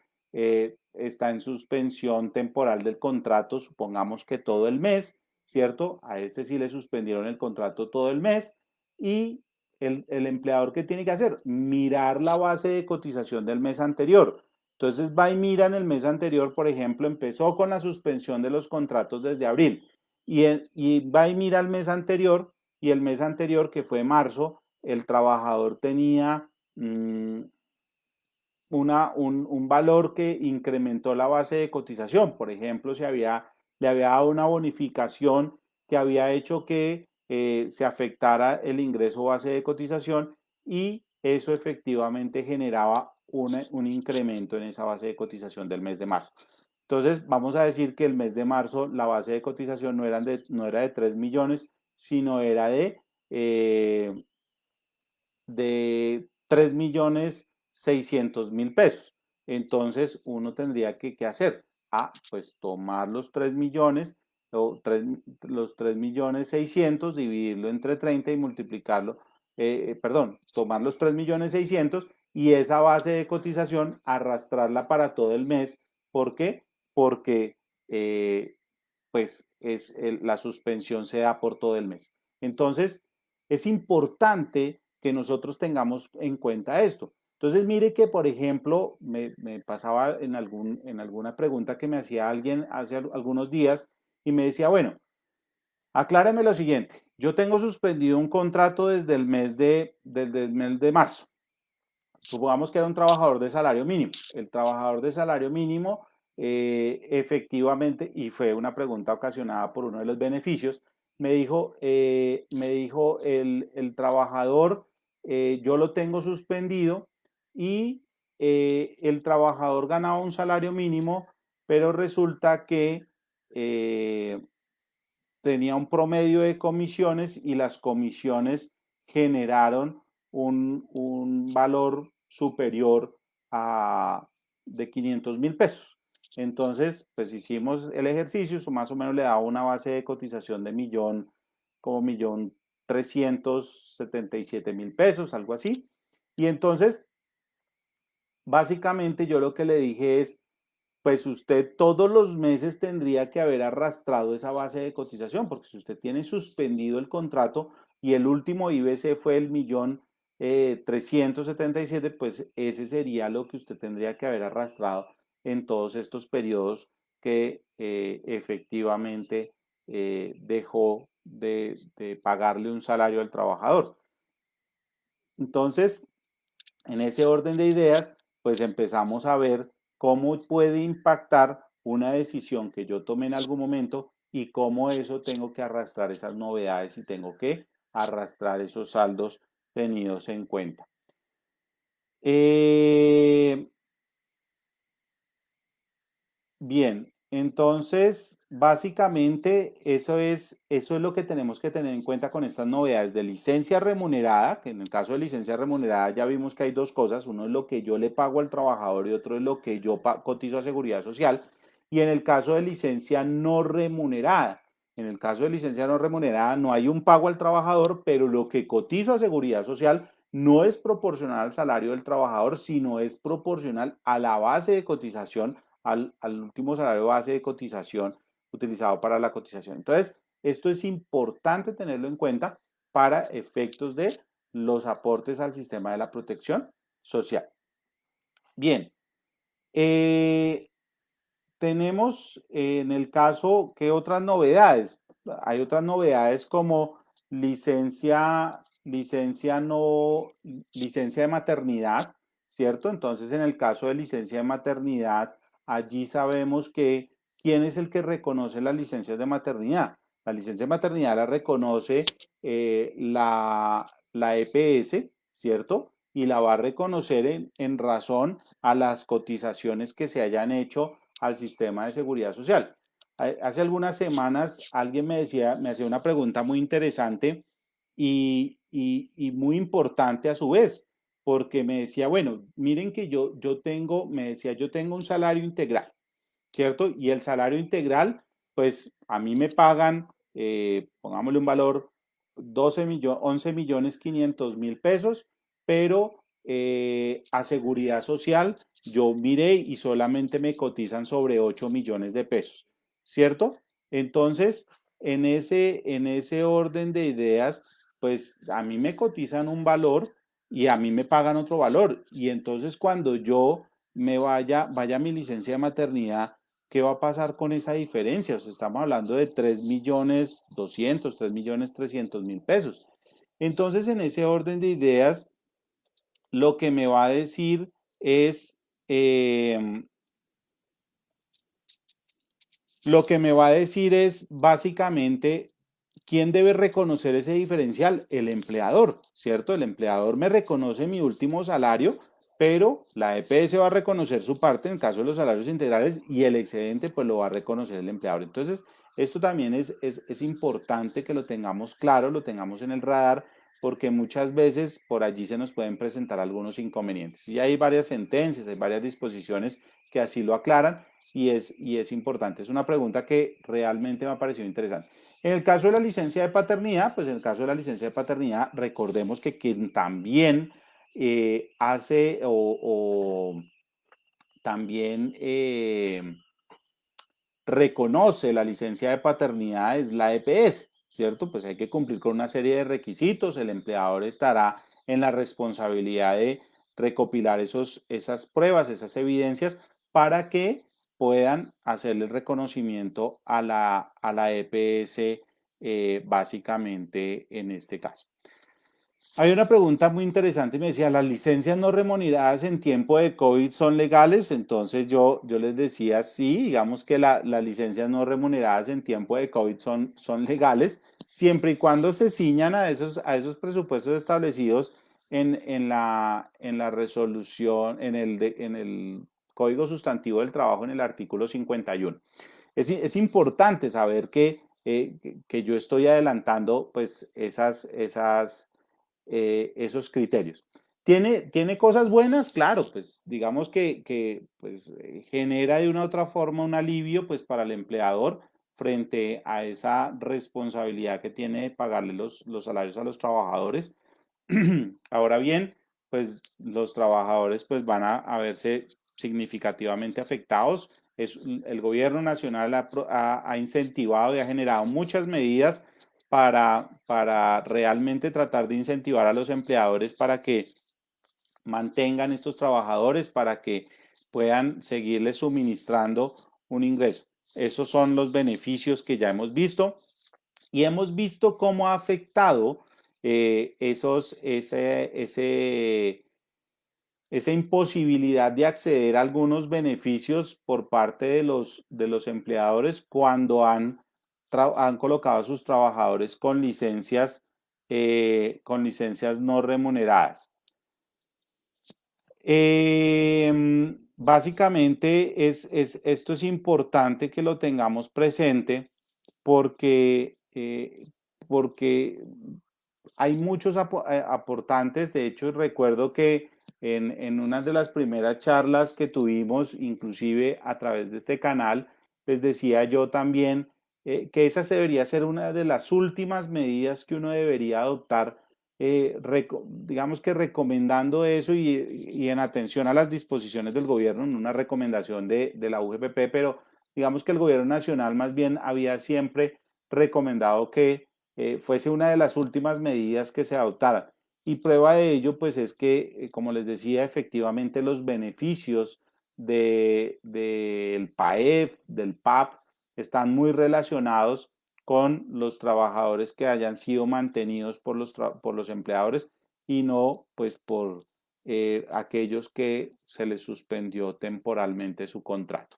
está en suspensión temporal del contrato, supongamos que todo el mes, ¿cierto? A este sí le suspendieron el contrato todo el mes y el empleador, ¿qué tiene que hacer? Mirar la base de cotización del mes anterior. Entonces va y mira en el mes anterior, por ejemplo, empezó con la suspensión de los contratos desde abril y va y mira el mes anterior y el mes anterior, que fue marzo, el trabajador tenía un valor que incrementó la base de cotización. Por ejemplo, le había dado una bonificación que había hecho que se afectara el ingreso base de cotización y eso efectivamente generaba un incremento en esa base de cotización del mes de marzo. Entonces, vamos a decir que el mes de marzo la base de cotización no era de 3 millones, sino era de 3.600.000 pesos. Entonces uno tendría que hacer, pues tomar los 3 millones o los 3.600.000, dividirlo entre 30 y multiplicarlo, perdón, tomar los 3.600.000 y esa base de cotización arrastrarla para todo el mes. ¿Por qué? Porque pues la suspensión se da por todo el mes. Entonces, es importante que nosotros tengamos en cuenta esto. Entonces, mire que, por ejemplo, me pasaba en alguna pregunta que me hacía alguien hace algunos días y me decía, bueno, acláreme lo siguiente, yo tengo suspendido un contrato desde el mes de marzo. Supongamos que era un trabajador de salario mínimo. El trabajador de salario mínimo, efectivamente, y fue una pregunta ocasionada por uno de los beneficios, me dijo el trabajador, yo lo tengo suspendido y el trabajador ganaba un salario mínimo pero resulta que tenía un promedio de comisiones y las comisiones generaron un valor superior a de 500.000 pesos. Entonces, pues hicimos el ejercicio, eso más o menos le daba una base de cotización de como 1.377.000 pesos, algo así. Y entonces, básicamente yo lo que le dije es, pues usted todos los meses tendría que haber arrastrado esa base de cotización, porque si usted tiene suspendido el contrato y el último IBC fue el 1.377.000, pues ese sería lo que usted tendría que haber arrastrado en todos estos periodos que efectivamente dejó de pagarle un salario al trabajador. Entonces, en ese orden de ideas, pues empezamos a ver cómo puede impactar una decisión que yo tome en algún momento y cómo eso tengo que arrastrar esas novedades y tengo que arrastrar esos saldos tenidos en cuenta. Bien, entonces básicamente eso es lo que tenemos que tener en cuenta con estas novedades de licencia remunerada, que en el caso de licencia remunerada ya vimos que hay dos cosas, uno es lo que yo le pago al trabajador y otro es lo que yo cotizo a seguridad social, y en el caso de licencia no remunerada, en el caso de licencia no remunerada no hay un pago al trabajador, pero lo que cotizo a seguridad social no es proporcional al salario del trabajador, sino es proporcional a la base de cotización al último salario base de cotización utilizado para la cotización. Entonces, esto es importante tenerlo en cuenta para efectos de los aportes al sistema de la protección social. Bien, tenemos en el caso, ¿qué otras novedades? Hay otras novedades como licencia de maternidad, ¿cierto? Entonces, en el caso de licencia de maternidad, allí sabemos que ¿quién es el que reconoce las licencias de maternidad? La licencia de maternidad la reconoce la EPS, ¿cierto? Y la va a reconocer en razón a las cotizaciones que se hayan hecho al sistema de seguridad social. Hace algunas semanas alguien me hacía una pregunta muy interesante y muy importante a su vez, porque me decía, bueno, miren que yo tengo un salario integral, ¿cierto? Y el salario integral, pues a mí me pagan, pongámosle un valor, 11.500.000 pesos, pero a seguridad social yo miré y solamente me cotizan sobre 8 millones de pesos, ¿cierto? Entonces, en ese orden de ideas, pues a mí me cotizan un valor y a mí me pagan otro valor. Y entonces cuando yo vaya a mi licencia de maternidad, ¿qué va a pasar con esa diferencia? O sea, estamos hablando de 3.200.000, 3.300.000 pesos. Entonces, en ese orden de ideas, lo que me va a decir es, eh, básicamente quién debe reconocer ese diferencial, el empleador, ¿cierto? El empleador me reconoce mi último salario, pero la EPS va a reconocer su parte en el caso de los salarios integrales y el excedente pues lo va a reconocer el empleador. Entonces, esto también es importante que lo tengamos claro, lo tengamos en el radar, porque muchas veces por allí se nos pueden presentar algunos inconvenientes. Y hay varias sentencias, hay varias disposiciones que así lo aclaran y es importante. Es una pregunta que realmente me ha parecido interesante. En el caso de la licencia de paternidad, pues en el caso de la licencia de paternidad, recordemos que quien también hace o también reconoce la licencia de paternidad es la EPS, ¿cierto? Pues hay que cumplir con una serie de requisitos, el empleador estará en la responsabilidad de recopilar esas pruebas, esas evidencias, para que puedan hacerle el reconocimiento a la EPS básicamente en este caso. Hay una pregunta muy interesante y me decía, ¿las licencias no remuneradas en tiempo de COVID son legales? Entonces yo les decía, sí, digamos que las licencias no remuneradas en tiempo de COVID son legales, siempre y cuando se ciñan a esos presupuestos establecidos en la resolución, en el Código Sustantivo del Trabajo en el artículo 51. Es importante saber que yo estoy adelantando pues esos criterios. ¿Tiene cosas buenas? Claro, pues digamos que genera de una u otra forma un alivio pues para el empleador frente a esa responsabilidad que tiene de pagarle los salarios a los trabajadores. Ahora bien, pues los trabajadores pues van a verse significativamente afectados. El gobierno nacional ha incentivado y ha generado muchas medidas para realmente tratar de incentivar a los empleadores para que mantengan estos trabajadores, para que puedan seguirles suministrando un ingreso. Esos son los beneficios que ya hemos visto y hemos visto cómo ha afectado esa imposibilidad de acceder a algunos beneficios por parte de los empleadores cuando han colocado a sus trabajadores con licencias no remuneradas. Básicamente esto es importante que lo tengamos presente porque, porque hay muchos aportantes. De hecho, recuerdo que en una de las primeras charlas que tuvimos, inclusive a través de este canal, les decía yo también que esa debería ser una de las últimas medidas que uno debería adoptar, digamos que recomendando eso y en atención a las disposiciones del gobierno, en una recomendación de la UGPP, pero digamos que el gobierno nacional más bien había siempre recomendado que fuese una de las últimas medidas que se adoptaran. Y prueba de ello, pues es que, como les decía, efectivamente los beneficios del PAEF, del PAP, están muy relacionados con los trabajadores que hayan sido mantenidos por los empleadores y no pues por aquellos que se les suspendió temporalmente su contrato.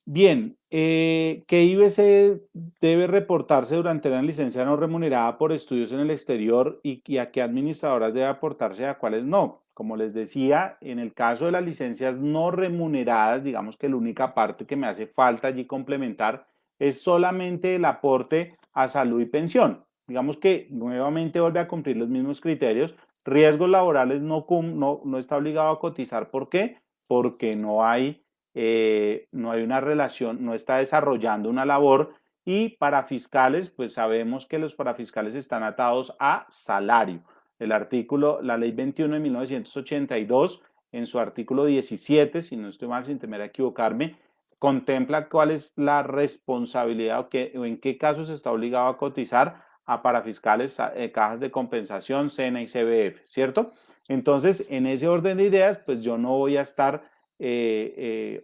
Bien, ¿qué IBC debe reportarse durante una licencia no remunerada por estudios en el exterior y a qué administradoras debe aportarse y a cuáles no? Como les decía, en el caso de las licencias no remuneradas, digamos que la única parte que me hace falta allí complementar es solamente el aporte a salud y pensión. Digamos que nuevamente vuelve a cumplir los mismos criterios. Riesgos laborales no está obligado a cotizar. ¿Por qué? Porque no hay una relación, no está desarrollando una labor. Y parafiscales, pues sabemos que los parafiscales están atados a salario. La ley 21 de 1982, en su artículo 17, si no estoy mal, sin temer a equivocarme, contempla cuál es la responsabilidad o en qué casos está obligado a cotizar a parafiscales, cajas de compensación, SENA y CBF, ¿cierto? Entonces, en ese orden de ideas, pues yo no voy a estar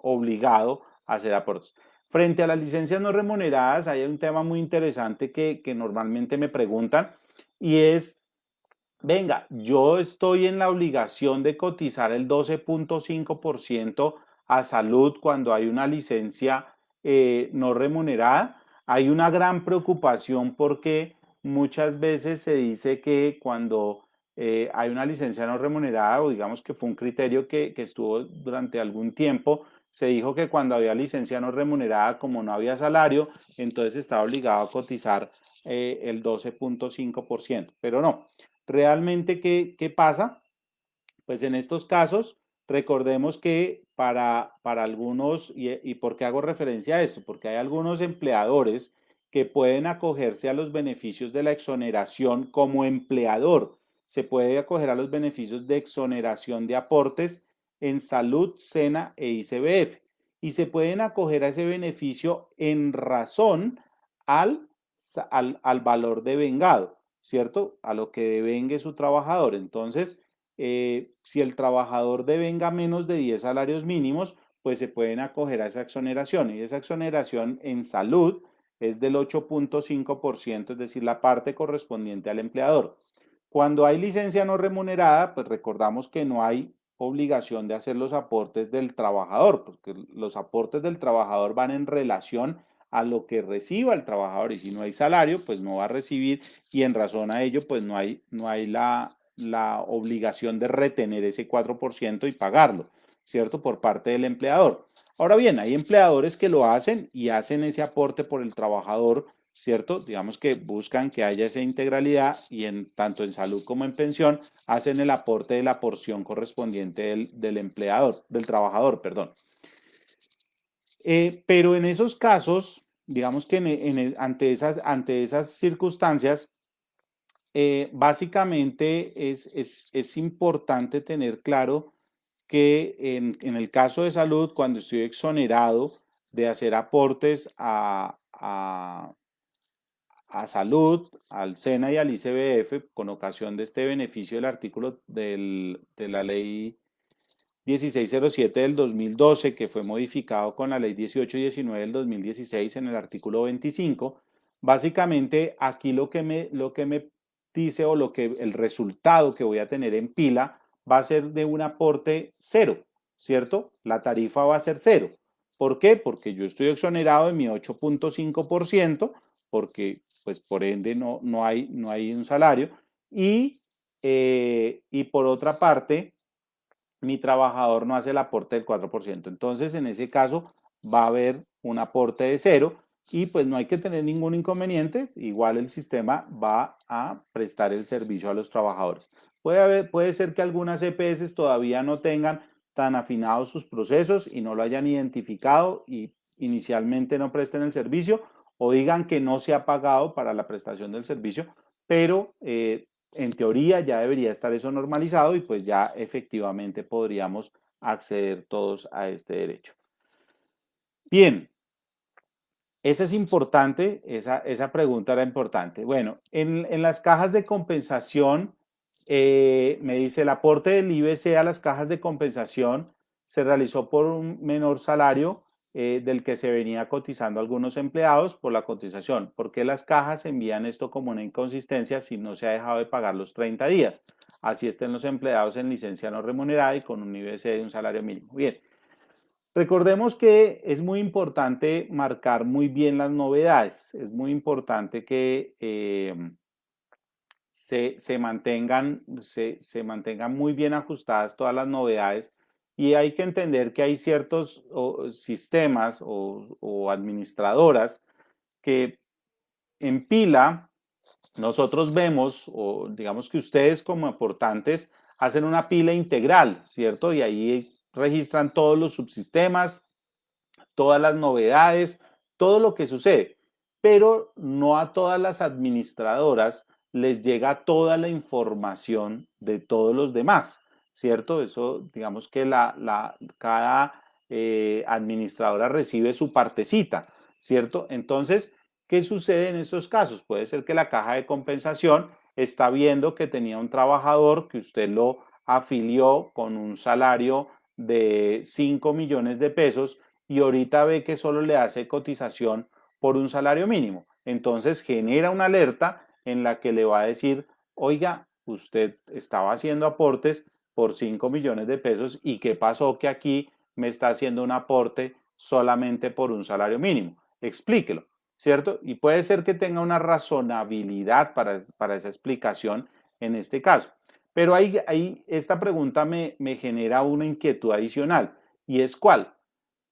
obligado a hacer aportes. Frente a las licencias no remuneradas, hay un tema muy interesante que normalmente me preguntan y es, venga, yo estoy en la obligación de cotizar el 12.5% a salud cuando hay una licencia no remunerada. Hay una gran preocupación porque muchas veces se dice que cuando hay una licencia no remunerada, o digamos que fue un criterio que estuvo durante algún tiempo, se dijo que cuando había licencia no remunerada, como no había salario, entonces estaba obligado a cotizar el 12.5%, pero no. ¿Realmente qué pasa? Pues en estos casos, recordemos que para algunos, y por qué hago referencia a esto, porque hay algunos empleadores que pueden acogerse a los beneficios de la exoneración como empleador. Se puede acoger a los beneficios de exoneración de aportes en salud, SENA e ICBF. Y se pueden acoger a ese beneficio en razón al, al valor devengado, ¿cierto? A lo que devengue su trabajador. Entonces, si el trabajador devenga menos de 10 salarios mínimos, pues se pueden acoger a esa exoneración. Y esa exoneración en salud es del 8.5%, es decir, la parte correspondiente al empleador. Cuando hay licencia no remunerada, pues recordamos que no hay obligación de hacer los aportes del trabajador, porque los aportes del trabajador van en relación a lo que reciba el trabajador, y si no hay salario, pues no va a recibir, y en razón a ello, pues no hay la obligación de retener ese 4% y pagarlo, ¿cierto? Por parte del empleador. Ahora bien, hay empleadores que lo hacen y hacen ese aporte por el trabajador, ¿cierto? Digamos que buscan que haya esa integralidad y tanto en salud como en pensión hacen el aporte de la porción correspondiente del empleador, del trabajador, perdón. Pero en esos casos, digamos que ante esas circunstancias, básicamente es importante tener claro que en el caso de salud, cuando estoy exonerado de hacer aportes a salud, al SENA y al ICBF, con ocasión de este beneficio del artículo de la ley 1607 del 2012, que fue modificado con la ley 1819 del 2016 en el artículo 25, básicamente aquí lo que me dice o el resultado que voy a tener en pila va a ser de un aporte cero, ¿cierto? La tarifa va a ser cero. ¿Por qué? Porque yo estoy exonerado de mi 8.5%, porque pues por ende no hay un salario, y por otra parte, mi trabajador no hace el aporte del 4%. Entonces, en ese caso, va a haber un aporte de cero y pues no hay que tener ningún inconveniente. Igual el sistema va a prestar el servicio a los trabajadores. Puede ser que algunas EPS todavía no tengan tan afinados sus procesos y no lo hayan identificado y inicialmente no presten el servicio o digan que no se ha pagado para la prestación del servicio, pero en teoría ya debería estar eso normalizado y pues ya efectivamente podríamos acceder todos a este derecho. Bien, esa es importante, esa pregunta era importante. Bueno, en las cajas de compensación, me dice el aporte del IBC a las cajas de compensación se realizó por un menor salario del que se venía cotizando a algunos empleados por la cotización. ¿Por qué las cajas envían esto como una inconsistencia si no se ha dejado de pagar los 30 días? Así estén los empleados en licencia no remunerada y con un IBC de un salario mínimo. Bien, recordemos que es muy importante marcar muy bien las novedades. Es muy importante que se mantengan muy bien ajustadas todas las novedades y hay que entender que hay ciertos sistemas o administradoras que en pila nosotros vemos, o digamos que ustedes como aportantes hacen una pila integral, ¿cierto? Y ahí registran todos los subsistemas, todas las novedades, todo lo que sucede, pero no a todas las administradoras les llega toda la información de todos los demás, ¿cierto? Eso, digamos que cada administradora recibe su partecita, ¿cierto? Entonces, ¿qué sucede en estos casos? Puede ser que la caja de compensación está viendo que tenía un trabajador que usted lo afilió con un salario de 5 millones de pesos y ahorita ve que solo le hace cotización por un salario mínimo. Entonces genera una alerta en la que le va a decir, oiga, usted estaba haciendo aportes por 5 millones de pesos y qué pasó que aquí me está haciendo un aporte solamente por un salario mínimo. Explíquelo, ¿cierto? Y puede ser que tenga una razonabilidad para esa explicación en este caso. Pero ahí esta pregunta me genera una inquietud adicional y es ¿cuál?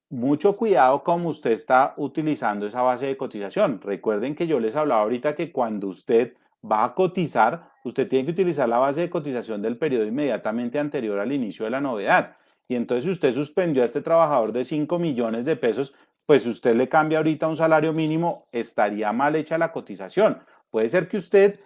Mucho cuidado como usted está utilizando esa base de cotización. Recuerden que yo les hablaba ahorita que cuando usted va a cotizar, usted tiene que utilizar la base de cotización del periodo inmediatamente anterior al inicio de la novedad. Y entonces si usted suspendió a este trabajador de 5 millones de pesos, pues si usted le cambia ahorita un salario mínimo, estaría mal hecha la cotización. Puede ser que usted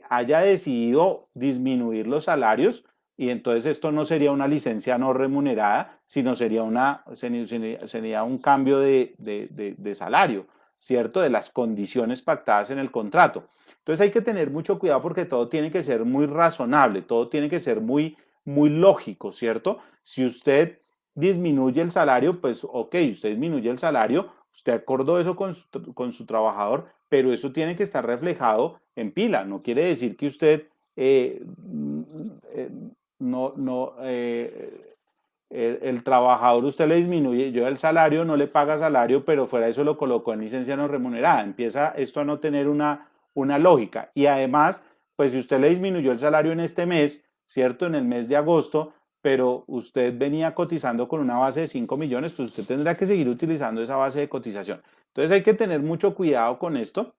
haya decidido disminuir los salarios y entonces esto no sería una licencia no remunerada, sino sería un cambio de salario, ¿cierto? De las condiciones pactadas en el contrato. Entonces hay que tener mucho cuidado porque todo tiene que ser muy razonable, todo tiene que ser muy lógico, ¿cierto? Si usted disminuye el salario, pues ok, usted disminuye el salario, usted acordó eso con su trabajador, pero eso tiene que estar reflejado en pila. No quiere decir que usted el trabajador usted le disminuye, yo el salario, no le paga salario, pero fuera de eso lo colocó en licencia no remunerada. Empieza esto a no tener una lógica. Y además, pues si usted le disminuyó el salario en este mes, ¿cierto? En el mes de agosto, pero usted venía cotizando con una base de 5 millones, pues usted tendrá que seguir utilizando esa base de cotización. Entonces hay que tener mucho cuidado con esto,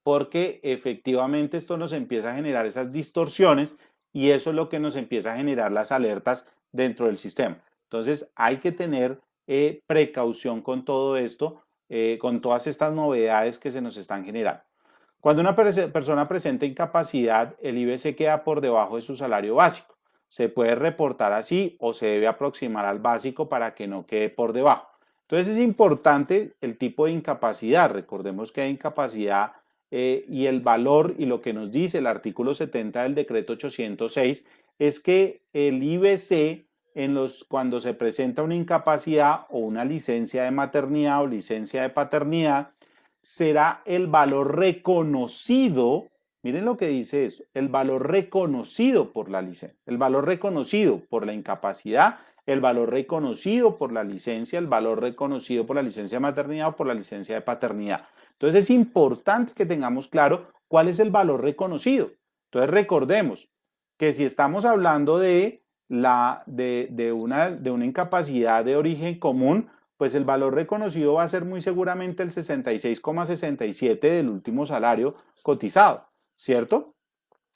porque efectivamente esto nos empieza a generar esas distorsiones y eso es lo que nos empieza a generar las alertas dentro del sistema. Entonces hay que tener precaución con todo esto, con todas estas novedades que se nos están generando. Cuando una persona presenta incapacidad, el IBC queda por debajo de su salario básico. Se puede reportar así o se debe aproximar al básico para que no quede por debajo. Entonces es importante el tipo de incapacidad. Recordemos que hay incapacidad y el valor y lo que nos dice el artículo 70 del decreto 806 es que el IBC cuando se presenta una incapacidad o una licencia de maternidad o licencia de paternidad, será el valor reconocido, miren lo que dice esto, el valor reconocido por la licencia, el valor reconocido por la incapacidad, el valor reconocido por la licencia, el valor reconocido por la licencia de maternidad o por la licencia de paternidad. Entonces es importante que tengamos claro cuál es el valor reconocido. Entonces recordemos que si estamos hablando de una incapacidad de origen común, pues el valor reconocido va a ser muy seguramente el 66,67 del último salario cotizado, ¿cierto?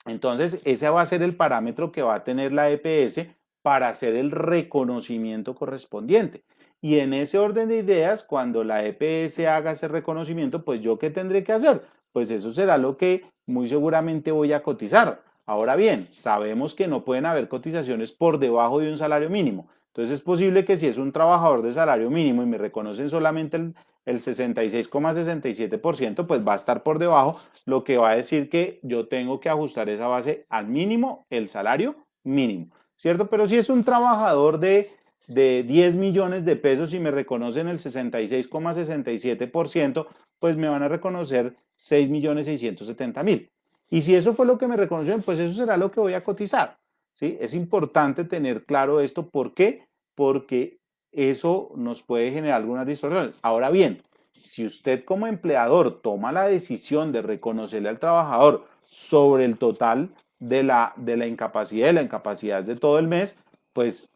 Entonces, ese va a ser el parámetro que va a tener la EPS para hacer el reconocimiento correspondiente. Y en ese orden de ideas, cuando la EPS haga ese reconocimiento, pues yo qué tendré que hacer? Pues eso será lo que muy seguramente voy a cotizar. Ahora bien, sabemos que no pueden haber cotizaciones por debajo de un salario mínimo. Entonces es posible que si es un trabajador de salario mínimo y me reconocen solamente el 66,67%, pues va a estar por debajo, lo que va a decir que yo tengo que ajustar esa base al mínimo, el salario mínimo, ¿cierto? Pero si es un trabajador de 10 millones de pesos y me reconocen el 66,67%, pues me van a reconocer 6.670.000. Y si eso fue lo que me reconocieron, pues eso será lo que voy a cotizar, ¿sí? Es importante tener claro esto. ¿Por qué? Porque eso nos puede generar algunas distorsiones. Ahora bien, si usted como empleador toma la decisión de reconocerle al trabajador sobre el total de la incapacidad de todo el mes, pues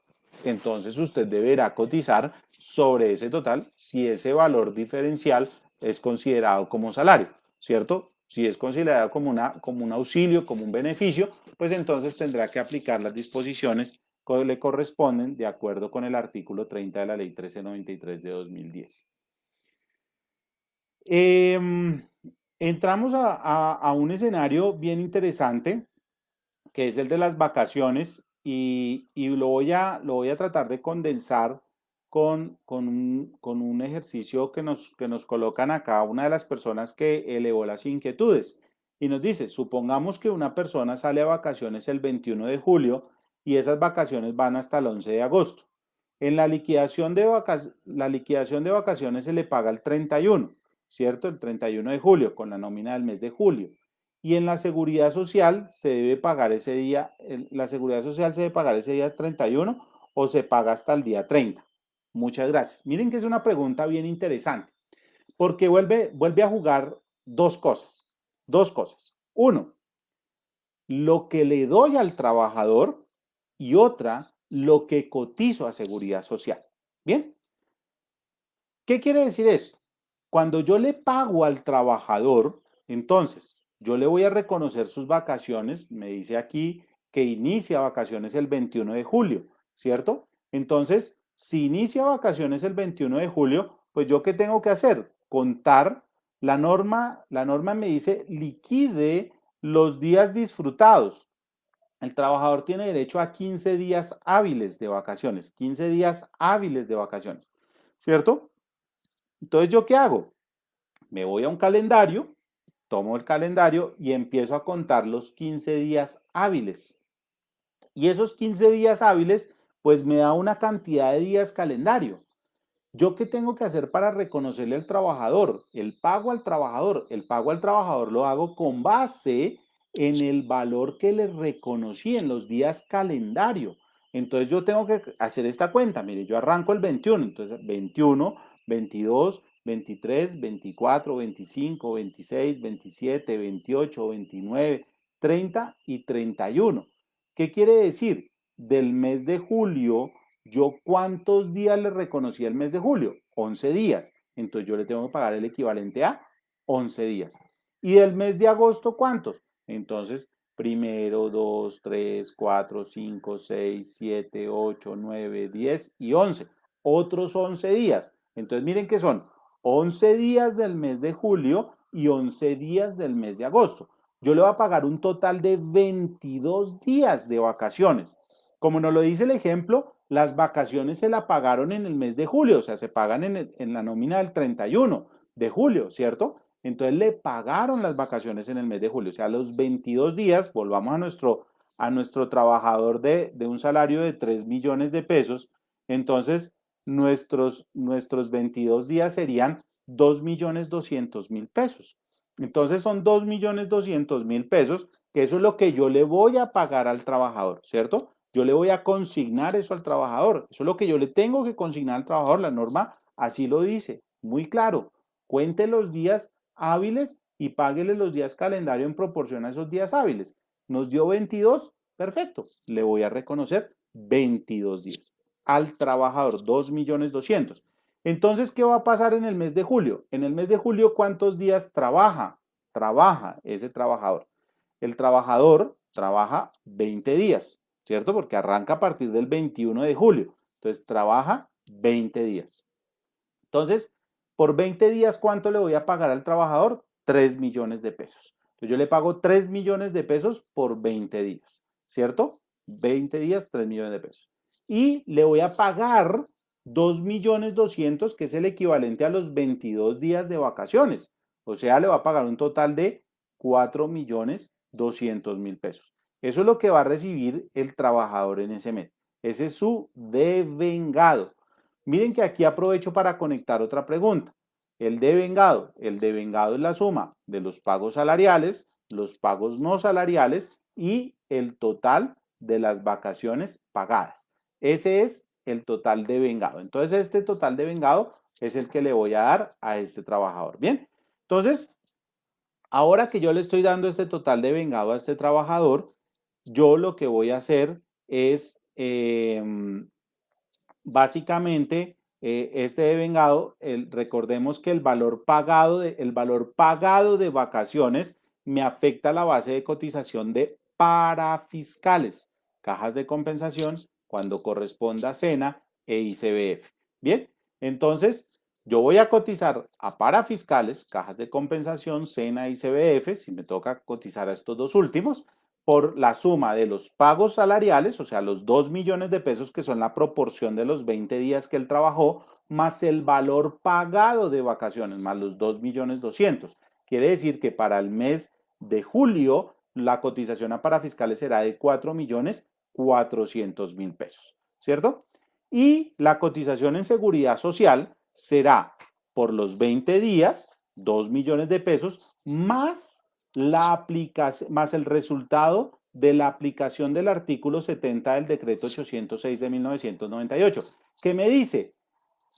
entonces usted deberá cotizar sobre ese total si ese valor diferencial es considerado como salario, ¿cierto? Si es considerado como un auxilio, como un beneficio, pues entonces tendrá que aplicar las disposiciones que le corresponden de acuerdo con el artículo 30 de la ley 1393 de 2010. Entramos a un escenario bien interesante, que es el de las vacaciones, y lo voy a tratar de condensar con un ejercicio que nos colocan acá una de las personas que elevó las inquietudes. Y nos dice, supongamos que una persona sale a vacaciones el 21 de julio y esas vacaciones van hasta el 11 de agosto. En la liquidación de vacaciones se le paga el 31, ¿cierto? El 31 de julio, con la nómina del mes de julio. Y en la seguridad social se debe pagar ese día, la seguridad social se debe pagar ese día 31 o se paga hasta el día 30. Muchas gracias. Miren que es una pregunta bien interesante, porque vuelve a jugar dos cosas. Dos cosas. Uno, lo que le doy al trabajador y otra, lo que cotizo a seguridad social. Bien, ¿qué quiere decir esto? Cuando yo le pago al trabajador, entonces yo le voy a reconocer sus vacaciones. Me dice aquí que inicia vacaciones el 21 de julio, ¿cierto? Entonces, si inicia vacaciones el 21 de julio, pues yo qué tengo que hacer? Contar la norma me dice liquide los días disfrutados. El trabajador tiene derecho a 15 días hábiles de vacaciones, 15 días hábiles de vacaciones, ¿cierto? Entonces, ¿yo qué hago? Me voy a un calendario, tomo el calendario y empiezo a contar los 15 días hábiles. Y esos 15 días hábiles, pues me da una cantidad de días calendario. ¿Yo qué tengo que hacer para reconocerle al trabajador? El pago al trabajador. El pago al trabajador lo hago con base en el valor que le reconocí en los días calendario. Entonces yo tengo que hacer esta cuenta. Mire, yo arranco el 21. Entonces 21, 22, 23, 24, 25, 26, 27, 28, 29. 30 y 31. ¿Qué quiere decir? Del mes de julio, ¿yo cuántos días le reconocí al mes de julio? 11 días. Entonces yo le tengo que pagar el equivalente a 11 días. ¿Y del mes de agosto cuántos? Entonces, primero, 2, 3, 4, 5, 6, 7, 8, 9, 10 y 11. Otros 11 días. Entonces miren que son 11 días del mes de julio y 11 días del mes de agosto. Yo le voy a pagar un total de 22 días de vacaciones. Como nos lo dice el ejemplo, las vacaciones se la pagaron en el mes de julio, o sea, se pagan en la nómina del 31 de julio, ¿cierto? Entonces le pagaron las vacaciones en el mes de julio, o sea, los 22 días, volvamos a nuestro trabajador de un salario de 3 millones de pesos, entonces nuestros 22 días serían 2.200.000 pesos. Entonces son 2.200.000 pesos, que eso es lo que yo le voy a pagar al trabajador, ¿cierto? Yo le voy a consignar eso al trabajador. Eso es lo que yo le tengo que consignar al trabajador. La norma así lo dice, muy claro. Cuente los días hábiles y páguele los días calendario en proporción a esos días hábiles. Nos dio 22, perfecto. Le voy a reconocer 22 días. Al trabajador, 2.200.000. Entonces, ¿qué va a pasar en el mes de julio? En el mes de julio, ¿cuántos días trabaja? Trabaja ese trabajador. El trabajador trabaja 20 días, ¿cierto? Porque arranca a partir del 21 de julio. Entonces, trabaja 20 días. Entonces, por 20 días, ¿cuánto le voy a pagar al trabajador? 3 millones de pesos. Entonces, yo le pago 3 millones de pesos por 20 días, ¿cierto? 20 días, 3 millones de pesos. Y le voy a pagar 2.200.000, que es el equivalente a los 22 días de vacaciones. O sea, le va a pagar un total de 4.200.000 pesos. Eso es lo que va a recibir el trabajador en ese mes. Ese es su devengado. Miren que aquí aprovecho para conectar otra pregunta. El devengado es la suma de los pagos salariales, los pagos no salariales y el total de las vacaciones pagadas. Ese es el total devengado. Entonces, este total devengado es el que le voy a dar a este trabajador. Bien, entonces, ahora que yo le estoy dando este total devengado a este trabajador, yo lo que voy a hacer es básicamente, este devengado, recordemos que el valor pagado de vacaciones me afecta a la base de cotización de parafiscales, cajas de compensación, cuando corresponda a SENA e ICBF. Bien, entonces yo voy a cotizar a parafiscales, cajas de compensación, SENA e ICBF, si me toca cotizar a estos dos últimos, por la suma de los pagos salariales, o sea, los 2 millones de pesos que son la proporción de los 20 días que él trabajó, más el valor pagado de vacaciones, más los 2.200.000. Quiere decir que para el mes de julio la cotización a parafiscales será de 4.400.000 pesos, ¿cierto? Y la cotización en seguridad social será por los 20 días, 2 millones de pesos, más la aplicación, más el resultado de la aplicación del artículo 70 del decreto 806 de 1998, que me dice,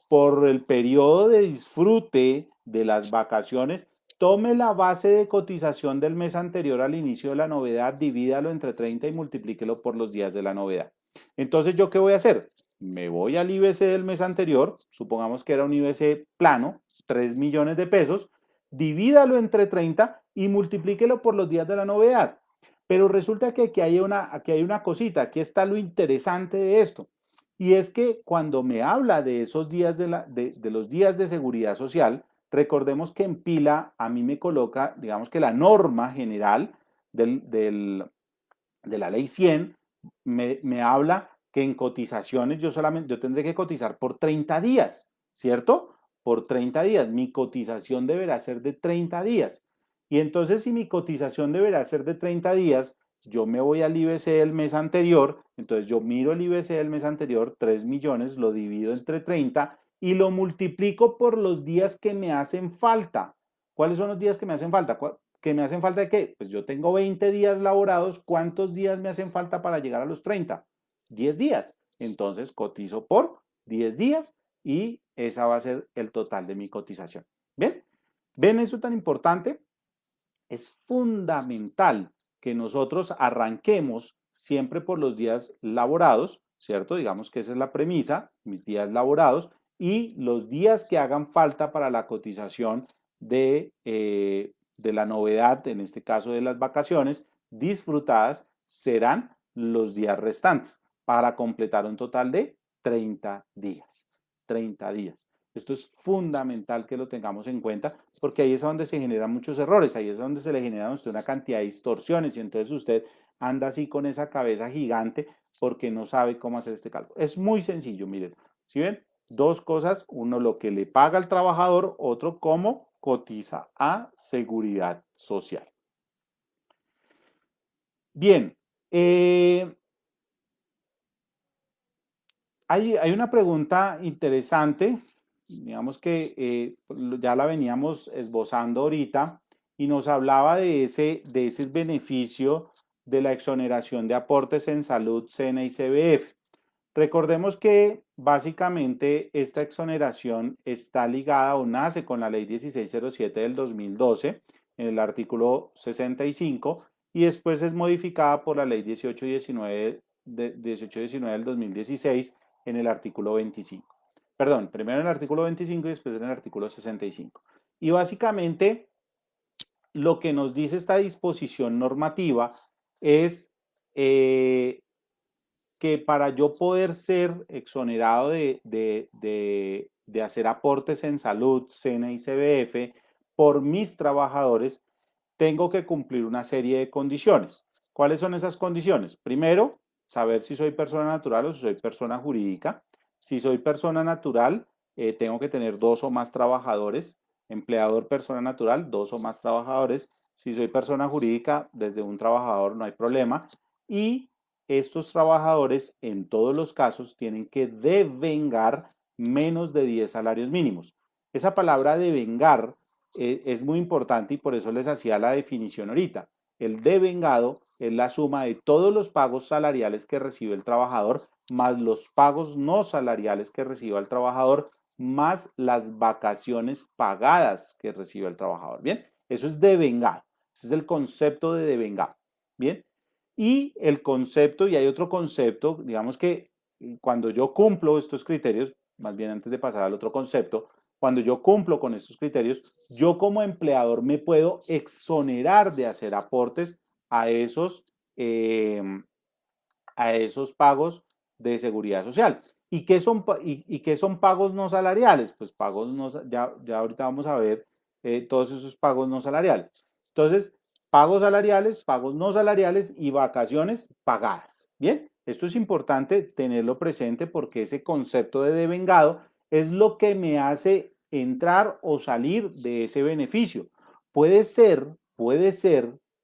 por el periodo de disfrute de las vacaciones, tome la base de cotización del mes anterior al inicio de la novedad, divídalo entre 30 y multiplíquelo por los días de la novedad. Entonces, ¿yo qué voy a hacer? Me voy al IBC del mes anterior, supongamos que era un IBC plano, 3 millones de pesos, divídalo entre 30 y multiplíquelo por los días de la novedad. Pero resulta que aquí hay una cosita, aquí está lo interesante de esto. Y es que cuando me habla de esos días de los días de seguridad social, recordemos que en pila a mí me coloca, digamos que la norma general de la ley 100 me habla que en cotizaciones yo tendré que cotizar por 30 días, ¿cierto? Por 30 días. Mi cotización deberá ser de 30 días. Y entonces si mi cotización deberá ser de 30 días, yo me voy al IBC del mes anterior, entonces yo miro el IBC del mes anterior, 3 millones, lo divido entre 30 y lo multiplico por los días que me hacen falta. ¿Cuáles son los días que me hacen falta? ¿Que me hacen falta de qué? Pues yo tengo 20 días laborados, ¿cuántos días me hacen falta para llegar a los 30? 10 días. Entonces cotizo por 10 días y esa va a ser el total de mi cotización. ¿Ven? ¿Ven eso tan importante? Es fundamental que nosotros arranquemos siempre por los días laborados, ¿cierto? Digamos que esa es la premisa, mis días laborados, y los días que hagan falta para la cotización de la novedad, en este caso de las vacaciones disfrutadas, serán los días restantes para completar un total de 30 días. 30 días. Esto es fundamental que lo tengamos en cuenta porque ahí es donde se generan muchos errores, ahí es donde se le generan a usted una cantidad de distorsiones y entonces usted anda así con esa cabeza gigante porque no sabe cómo hacer este cálculo. Es muy sencillo, miren, ¿sí ven? Dos cosas, uno lo que le paga al trabajador, otro cómo cotiza a seguridad social. Bien, hay una pregunta interesante, digamos que ya la veníamos esbozando ahorita y nos hablaba de ese beneficio de la exoneración de aportes en salud, SENA y CBF. Recordemos que básicamente esta exoneración está ligada o nace con la ley 1607 del 2012 en el artículo 65 y después es modificada por la ley 1819 del 2016 en el artículo 25. Perdón, primero en el artículo 25 y después en el artículo 65. Y básicamente lo que nos dice esta disposición normativa es que para yo poder ser exonerado de hacer aportes en salud, SENA y CBF por mis trabajadores, tengo que cumplir una serie de condiciones. ¿Cuáles son esas condiciones? Primero, saber si soy persona natural o si soy persona jurídica. Si soy persona natural, tengo que tener dos o más trabajadores. Empleador, persona natural, dos o más trabajadores. Si soy persona jurídica, desde un trabajador no hay problema. Y estos trabajadores, en todos los casos, tienen que devengar menos de 10 salarios mínimos. Esa palabra devengar es muy importante y por eso les hacía la definición ahorita. El devengado es la suma de todos los pagos salariales que recibe el trabajador más los pagos no salariales que reciba el trabajador más las vacaciones pagadas que recibe el trabajador. Bien, eso es devengado. Ese es el concepto de devengado. Bien, y el concepto, y hay otro concepto, digamos que cuando yo cumplo estos criterios, más bien antes de pasar al otro concepto, cuando yo cumplo con estos criterios, yo como empleador me puedo exonerar de hacer aportes a eh, a esos pagos de seguridad social. ¿Y qué son pagos no salariales? Pues pagos no, ya ahorita vamos a ver todos esos pagos no salariales. Entonces, pagos salariales, pagos no salariales y vacaciones pagadas. Bien, esto es importante tenerlo presente porque ese concepto de devengado es lo que me hace entrar o salir de ese beneficio. Puede ser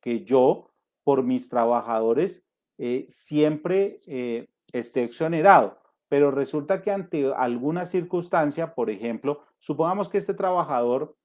que yo, por mis trabajadores, siempre esté exonerado, pero resulta que ante alguna circunstancia, por ejemplo, supongamos que este trabajador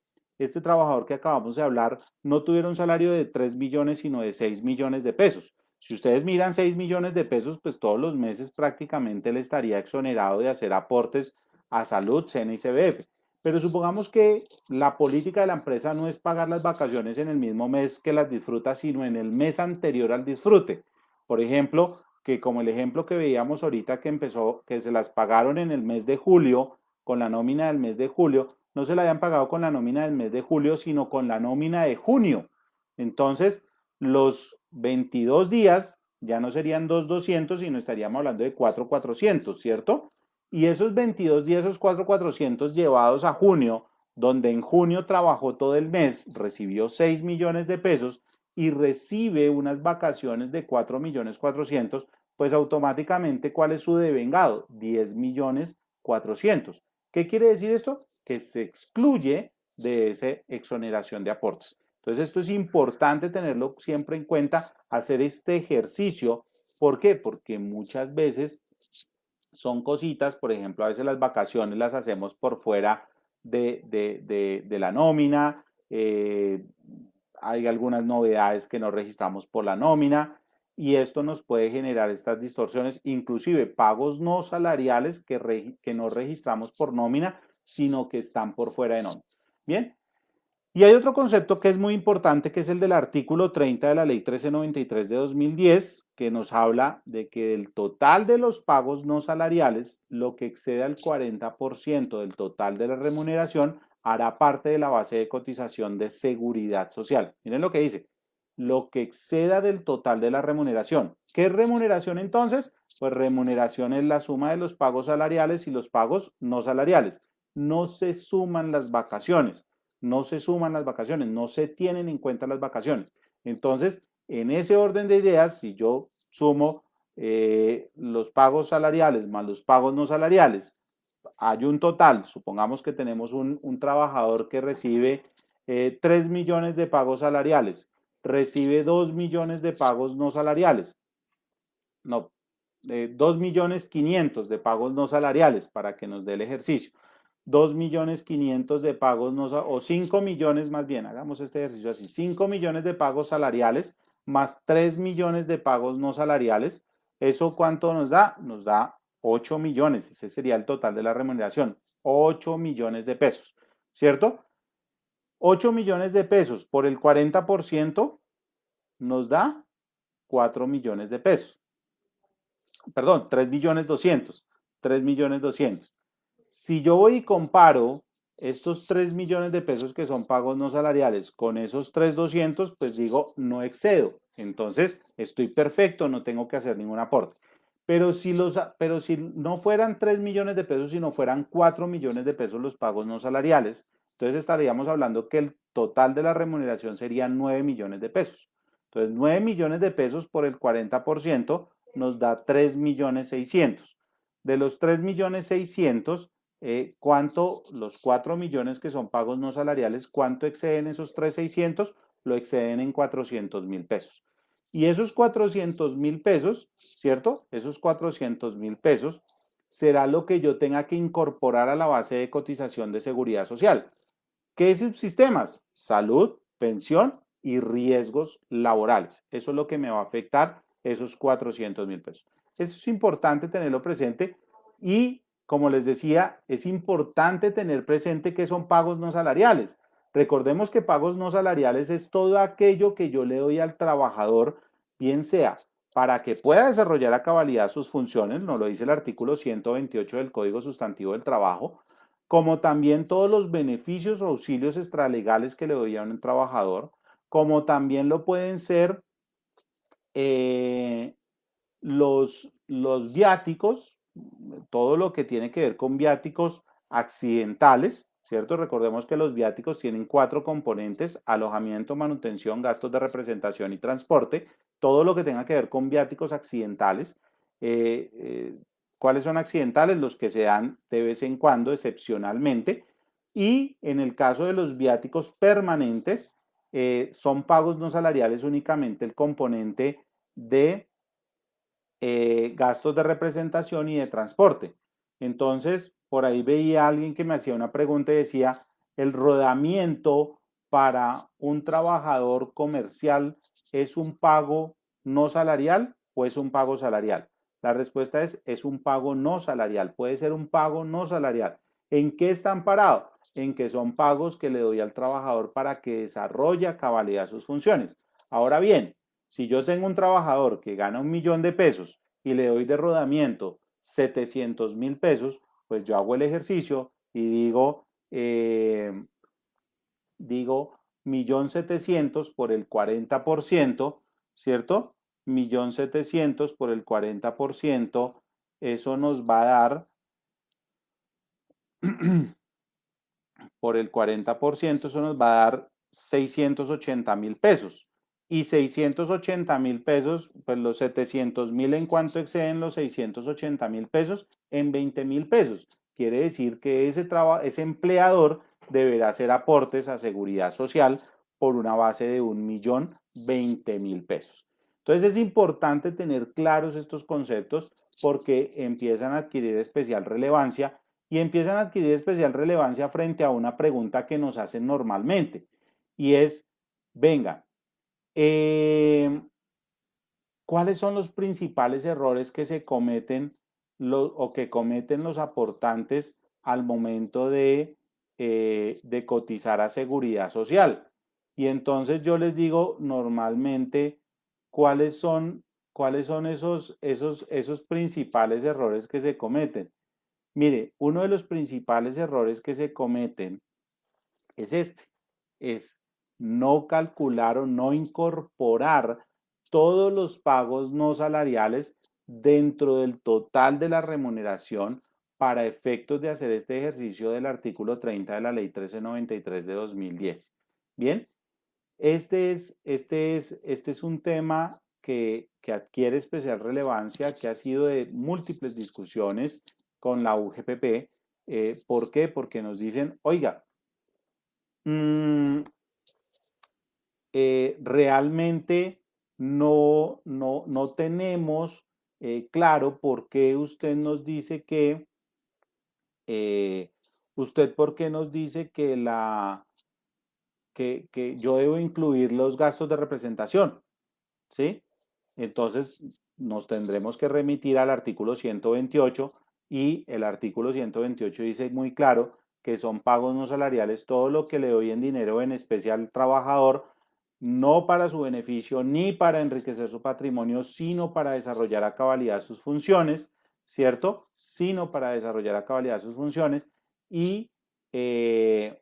que acabamos de hablar, no tuviera un salario de 3 millones, sino de 6 millones de pesos. Si ustedes miran 6 millones de pesos, pues todos los meses prácticamente le estaría exonerado de hacer aportes a salud, SENA y CBF. Pero supongamos que la política de la empresa no es pagar las vacaciones en el mismo mes que las disfruta, sino en el mes anterior al disfrute. Por ejemplo, que como el ejemplo que veíamos ahorita que empezó, que se las pagaron en el mes de julio, con la nómina del mes de julio, no se la habían pagado con la nómina del mes de julio, sino con la nómina de junio. Entonces, los 22 días ya no serían 2.200, sino estaríamos hablando de 4.400, ¿cierto? Y esos 22 días, esos 4.400 llevados a junio, donde en junio trabajó todo el mes, recibió 6 millones de pesos y recibe unas vacaciones de 4.400.000, pues automáticamente, ¿cuál es su devengado? 10.400.000. ¿Qué quiere decir esto? Que se excluye de esa exoneración de aportes. Entonces, esto es importante tenerlo siempre en cuenta, hacer este ejercicio. ¿Por qué? Porque muchas veces son cositas, por ejemplo, a veces las vacaciones las hacemos por fuera de la nómina, hay algunas novedades que no registramos por la nómina y esto nos puede generar estas distorsiones, inclusive pagos no salariales que no registramos por nómina, sino que están por fuera de nómina. Bien, Y hay otro concepto que es muy importante, que es el del artículo 30 de la Ley 1393 de 2010, que nos habla de que del total de los pagos no salariales, lo que exceda el 40% del total de la remuneración hará parte de la base de cotización de seguridad social. Miren lo que dice, lo que exceda del total de la remuneración. ¿Qué es remuneración entonces? Pues remuneración es la suma de los pagos salariales y los pagos no salariales. No se suman las vacaciones, no se suman las vacaciones, no se tienen en cuenta las vacaciones. Entonces, en ese orden de ideas, si yo sumo los pagos salariales más los pagos no salariales, hay un total, supongamos que tenemos un trabajador que recibe 3 millones de pagos salariales, recibe 2 millones de pagos no salariales, no, 2 millones 500 de pagos no salariales para que nos dé el ejercicio. 2 millones 500 de pagos no, o 5 millones más bien, hagamos este ejercicio así, 5 millones de pagos salariales más 3 millones de pagos no salariales. ¿Eso cuánto nos da? Nos da 8 millones, ese sería el total de la remuneración, 8 millones de pesos, ¿cierto? 8 millones de pesos por el 40% nos da 4 millones de pesos. Perdón, 3 millones 200, 3 millones 200. Si yo voy y comparo estos 3 millones de pesos que son pagos no salariales con esos 3.200, pues digo, no excedo. Entonces, estoy perfecto, no tengo que hacer ningún aporte. Pero si no fueran 3 millones de pesos, sino fueran 4 millones de pesos los pagos no salariales, entonces estaríamos hablando que el total de la remuneración sería 9 millones de pesos. Entonces, 9 millones de pesos por el 40% nos da 3 millones 600. De los 3 millones 600, ¿cuánto, los 4 millones que son pagos no salariales, cuánto exceden esos 3.600? Lo exceden en 400.000 pesos. Y esos 400.000 pesos, ¿cierto? Esos 400.000 pesos será lo que yo tenga que incorporar a la base de cotización de seguridad social. ¿Qué subsistemas? Salud, pensión y riesgos laborales. Eso es lo que me va a afectar esos 400.000 pesos. Eso es importante tenerlo presente y, como les decía, es importante tener presente que son pagos no salariales. Recordemos que pagos no salariales es todo aquello que yo le doy al trabajador, bien sea para que pueda desarrollar a cabalidad sus funciones, nos lo dice el artículo 128 del Código Sustantivo del Trabajo, como también todos los beneficios o auxilios extralegales que le doy a un trabajador, como también lo pueden ser eh, los viáticos, todo lo que tiene que ver con viáticos accidentales, ¿cierto? Recordemos que los viáticos tienen 4 componentes: alojamiento, manutención, gastos de representación y transporte. Todo lo que tenga que ver con viáticos accidentales. Eh, eh, ¿Cuáles son accidentales? Los que se dan de vez en cuando, excepcionalmente. Y en el caso de los viáticos permanentes, son pagos no salariales únicamente el componente de gastos de representación y de transporte. Entonces, por ahí veía a alguien que me hacía una pregunta y decía, ¿el rodamiento para un trabajador comercial es un pago no salarial o es un pago salarial? La respuesta es un pago no salarial, puede ser un pago no salarial. ¿En qué están parados? En que son pagos que le doy al trabajador para que desarrolle a cabalidad sus funciones. Ahora bien, si yo tengo un trabajador que gana 1 millón de pesos y le doy de rodamiento 700.000 pesos, pues yo hago el ejercicio y digo 1.700.000 por el 40%, ¿cierto? 1.700.000 por el 40%, eso nos va a dar, por el 40%, eso nos va a dar 680.000 pesos. Y 680.000 pesos, pues los 700.000, ¿en cuánto exceden los 680.000 pesos? En 20.000 pesos. Quiere decir que ese empleador deberá hacer aportes a seguridad social por una base de 1.020.000 pesos. Entonces es importante tener claros estos conceptos porque empiezan a adquirir especial relevancia y empiezan a adquirir especial relevancia frente a una pregunta que nos hacen normalmente y es, venga, eh, ¿cuáles son los principales errores que se cometen o que cometen los aportantes al momento de de cotizar a seguridad social. Y entonces yo les digo normalmente cuáles son, cuáles son esos principales errores que se cometen. Mire, uno de los principales errores que se cometen es es no calcular o no incorporar todos los pagos no salariales dentro del total de la remuneración para efectos de hacer este ejercicio del artículo 30 de la ley 1393 de 2010. Bien, este es un tema que adquiere especial relevancia, que ha sido de múltiples discusiones con la UGPP. ¿Por qué? Porque nos dicen, oiga, realmente no tenemos claro por qué usted nos dice eh, usted por qué nos dice que yo debo incluir los gastos de representación, ¿sí? Entonces nos tendremos que remitir al artículo 128 y el artículo 128 dice muy claro que son pagos no salariales todo lo que le doy en dinero en especie al trabajador, no para su beneficio ni para enriquecer su patrimonio, sino para desarrollar a cabalidad sus funciones, ¿cierto? Sino para desarrollar a cabalidad sus funciones y, eh,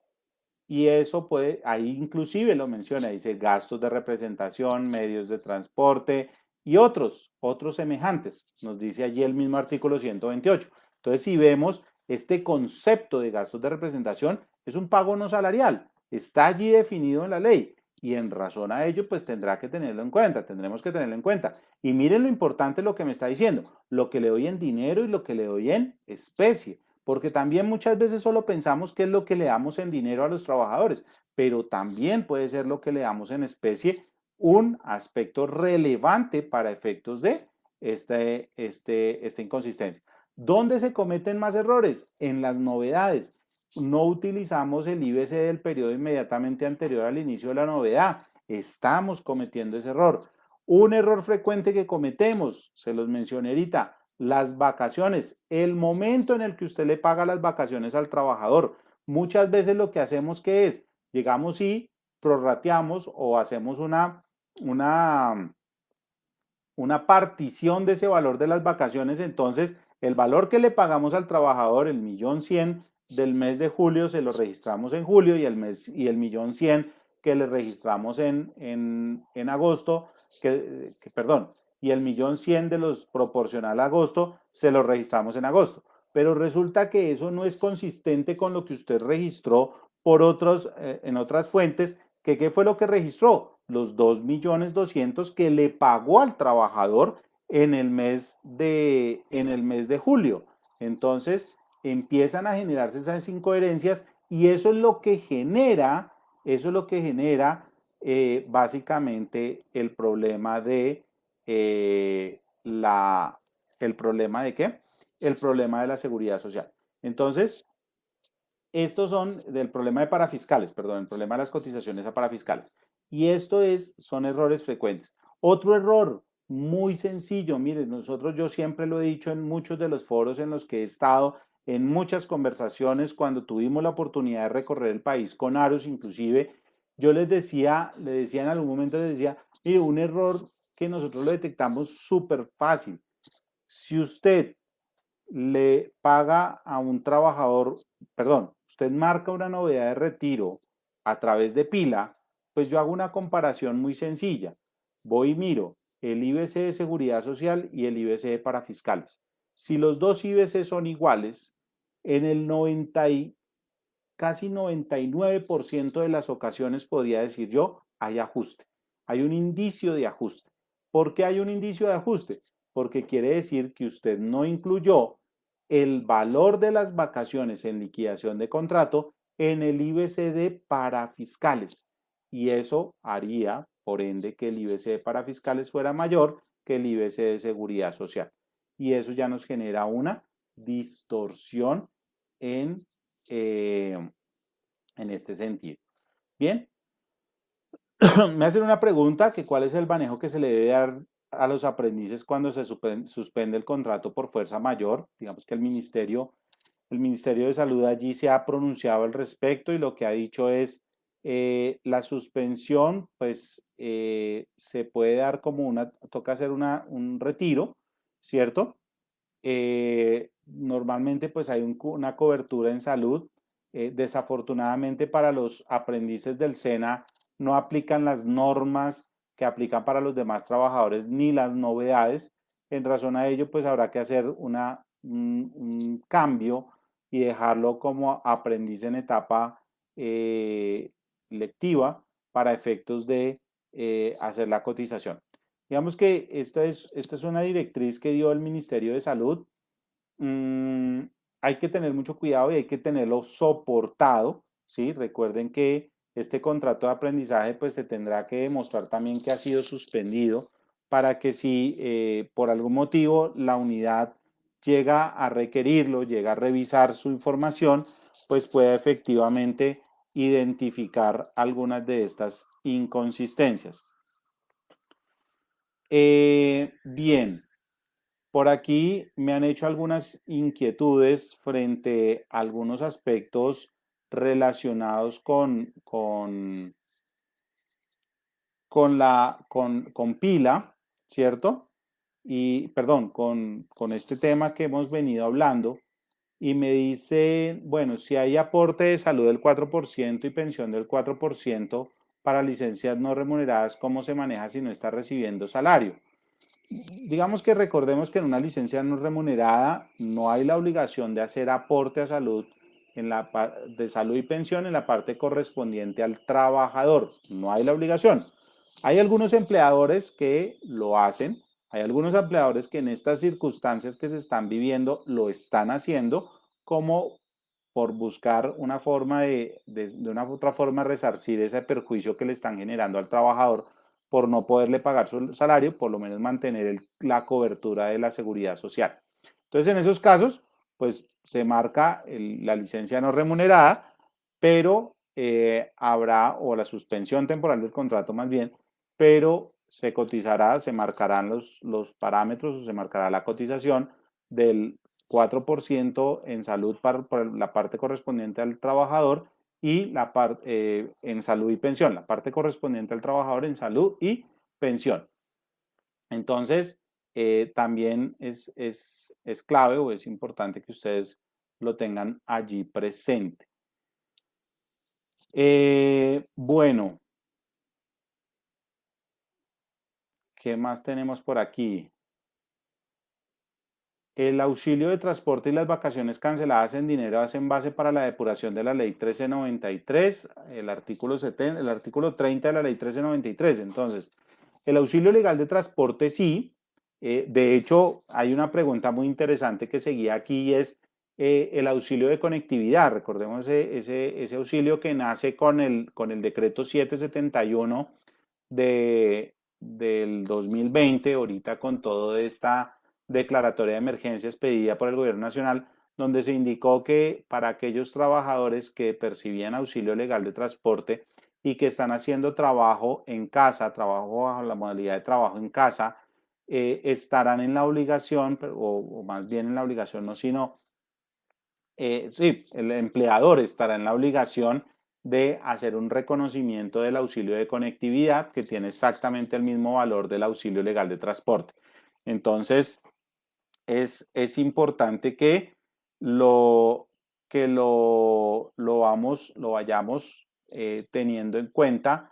y eso puede, ahí inclusive lo menciona, dice gastos de representación, medios de transporte y otros semejantes, nos dice allí el mismo artículo 128. Entonces, si vemos este concepto de gastos de representación, es un pago no salarial, está allí definido en la ley y en razón a ello, pues tendrá que tenerlo en cuenta, tendremos que tenerlo en cuenta. Y miren lo importante lo que me está diciendo, lo que le doy en dinero y lo que le doy en especie, porque también muchas veces solo pensamos que es lo que le damos en dinero a los trabajadores, pero también puede ser lo que le damos en especie un aspecto relevante para efectos de esta inconsistencia. ¿Dónde se cometen más errores? En las novedades. No utilizamos el IBC del periodo inmediatamente anterior al inicio de la novedad. Estamos cometiendo ese error. Un error frecuente que cometemos, se los mencioné ahorita, las vacaciones, el momento en el que usted le paga las vacaciones al trabajador. Muchas veces lo que hacemos que es, llegamos y prorrateamos o hacemos una partición de ese valor de las vacaciones, entonces el valor que le pagamos al trabajador, el 1.100.000 del mes de julio, se lo registramos en julio y el 1.100.000 que le registramos en agosto, perdón, y el 1.100.000 de los proporcional a agosto, se lo registramos en agosto. Pero resulta que eso no es consistente con lo que usted registró en otras fuentes, que ¿qué fue lo que registró? Los 2.200.000 que le pagó al trabajador en el mes de julio. Entonces empiezan a generarse esas incoherencias y eso es lo que genera básicamente el problema ¿el problema de qué? El problema de la seguridad social. Entonces, estos son del problema de parafiscales, perdón, el problema de las cotizaciones a parafiscales. Y son errores frecuentes. Otro error muy sencillo, miren, yo siempre lo he dicho en muchos de los foros en los que he estado, en muchas conversaciones, cuando tuvimos la oportunidad de recorrer el país con Aros, inclusive, yo le decía en algún momento, les decía, mire, un error que nosotros lo detectamos súper fácil. Si usted le paga a un trabajador, perdón, usted marca una novedad de retiro a través de pila, pues yo hago una comparación muy sencilla. Voy y miro el IBC de seguridad social y el IBC de parafiscales. Si los dos IBC son iguales, en el 90 y casi 99% de las ocasiones podría decir yo, hay ajuste. Hay un indicio de ajuste. ¿Por qué hay un indicio de ajuste? Porque quiere decir que usted no incluyó el valor de las vacaciones en liquidación de contrato en el IBC de parafiscales. Y eso haría, por ende, que el IBC de parafiscales fuera mayor que el IBC de seguridad social. Y eso ya nos genera una distorsión en, eh, en este sentido. Bien, me hacen una pregunta que cuál es el manejo que se le debe dar a los aprendices cuando se suspende el contrato por fuerza mayor. Digamos que el ministerio El Ministerio de Salud allí se ha pronunciado al respecto y lo que ha dicho es la suspensión, pues se puede dar como toca hacer un retiro, ¿cierto? Normalmente pues hay una cobertura en salud. Desafortunadamente para los aprendices del SENA no aplican las normas que aplican para los demás trabajadores ni las novedades. En razón a ello pues habrá que hacer un cambio y dejarlo como aprendiz en etapa lectiva para efectos de hacer la cotización. Digamos que esta es una directriz que dio el Ministerio de Salud. Mm, Hay que tener mucho cuidado y hay que tenerlo soportado, ¿sí? Recuerden que este contrato de aprendizaje pues se tendrá que demostrar también que ha sido suspendido para que si por algún motivo la unidad llega a requerirlo, llega a revisar su información, pues pueda efectivamente identificar algunas de estas inconsistencias. Bien, por aquí me han hecho algunas inquietudes frente a algunos aspectos relacionados con pila, ¿cierto? Y, perdón, con este tema que hemos venido hablando. Y me dice, bueno, si hay aporte de salud del 4% y pensión del 4% para licencias no remuneradas, ¿cómo se maneja si no está recibiendo salario? Digamos que recordemos que en una licencia no remunerada no hay la obligación de hacer aporte a salud de salud y pensión en la parte correspondiente al trabajador. No hay la obligación. Hay algunos empleadores que lo hacen, hay algunos empleadores que en estas circunstancias que se están viviendo lo están haciendo como por buscar una forma de una u otra forma resarcir ese perjuicio que le están generando al trabajador por no poderle pagar su salario, por lo menos mantener la cobertura de la seguridad social. Entonces, en esos casos, pues se marca la licencia no remunerada, pero habrá, o la suspensión temporal del contrato más bien, pero se cotizará, se marcarán los parámetros o se marcará la cotización del 4% en salud para la parte correspondiente al trabajador y en salud y pensión, la parte correspondiente al trabajador en salud y pensión. Entonces, también es clave o es importante que ustedes lo tengan allí presente. Bueno, ¿qué más tenemos por aquí? El auxilio de transporte y las vacaciones canceladas en dinero hacen base para la depuración de la ley 1393, el artículo 30 de la ley 1393. Entonces, el auxilio legal de transporte sí. De hecho, hay una pregunta muy interesante que seguía aquí y es el auxilio de conectividad. Recordemos ese auxilio que nace con el decreto 771 del 2020, ahorita con toda esta declaratoria de emergencias pedida por el gobierno nacional, donde se indicó que para aquellos trabajadores que percibían auxilio legal de transporte y que están haciendo trabajo en casa, trabajo bajo la modalidad de trabajo en casa, estarán en la obligación, o más bien en la obligación, no, sino, sí, el empleador estará en la obligación de hacer un reconocimiento del auxilio de conectividad que tiene exactamente el mismo valor del auxilio legal de transporte. Entonces, es importante que lo vayamos teniendo en cuenta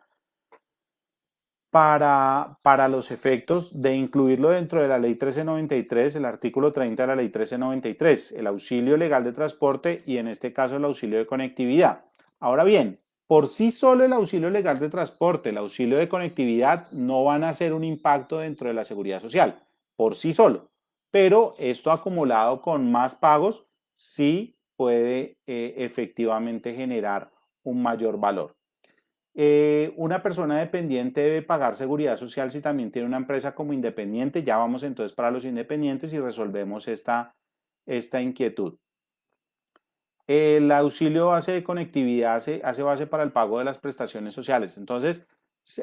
para los efectos de incluirlo dentro de la ley 1393, el artículo 30 de la ley 1393, el auxilio legal de transporte y en este caso el auxilio de conectividad. Ahora bien, por sí solo el auxilio legal de transporte, el auxilio de conectividad no van a hacer un impacto dentro de la seguridad social, por sí solo, pero esto acumulado con más pagos sí puede efectivamente generar un mayor valor. Una persona dependiente debe pagar seguridad social si también tiene una empresa como independiente. Ya vamos entonces para los independientes y resolvemos esta inquietud. El auxilio base de conectividad hace base para el pago de las prestaciones sociales. Entonces,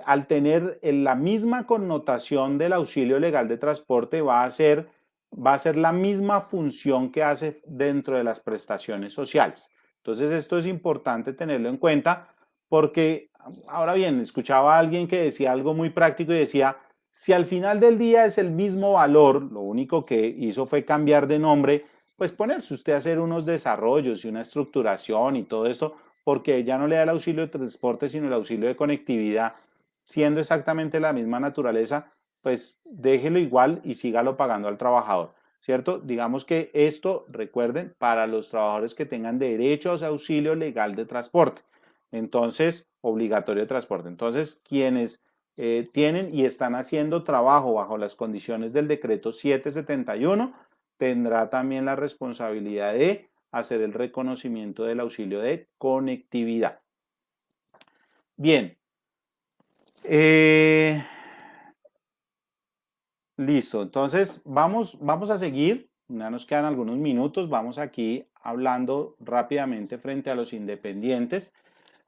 al tener la misma connotación del auxilio legal de transporte, va a ser va a ser la misma función que hace dentro de las prestaciones sociales. Entonces, esto es importante tenerlo en cuenta porque, ahora bien, escuchaba a alguien que decía algo muy práctico y decía, si al final del día es el mismo valor, lo único que hizo fue cambiar de nombre, pues ponerse usted a hacer unos desarrollos y una estructuración y todo esto, porque ya no le da el auxilio de transporte, sino el auxilio de conectividad, siendo exactamente la misma naturaleza, pues déjelo igual y sígalo pagando al trabajador, ¿cierto? Digamos que esto, recuerden, para los trabajadores que tengan derechos a auxilio legal de transporte. Entonces, obligatorio de transporte. Entonces, quienes tienen y están haciendo trabajo bajo las condiciones del decreto 771, tendrá también la responsabilidad de hacer el reconocimiento del auxilio de conectividad. Bien, listo, entonces vamos a seguir, ya nos quedan algunos minutos, vamos aquí hablando rápidamente frente a los independientes.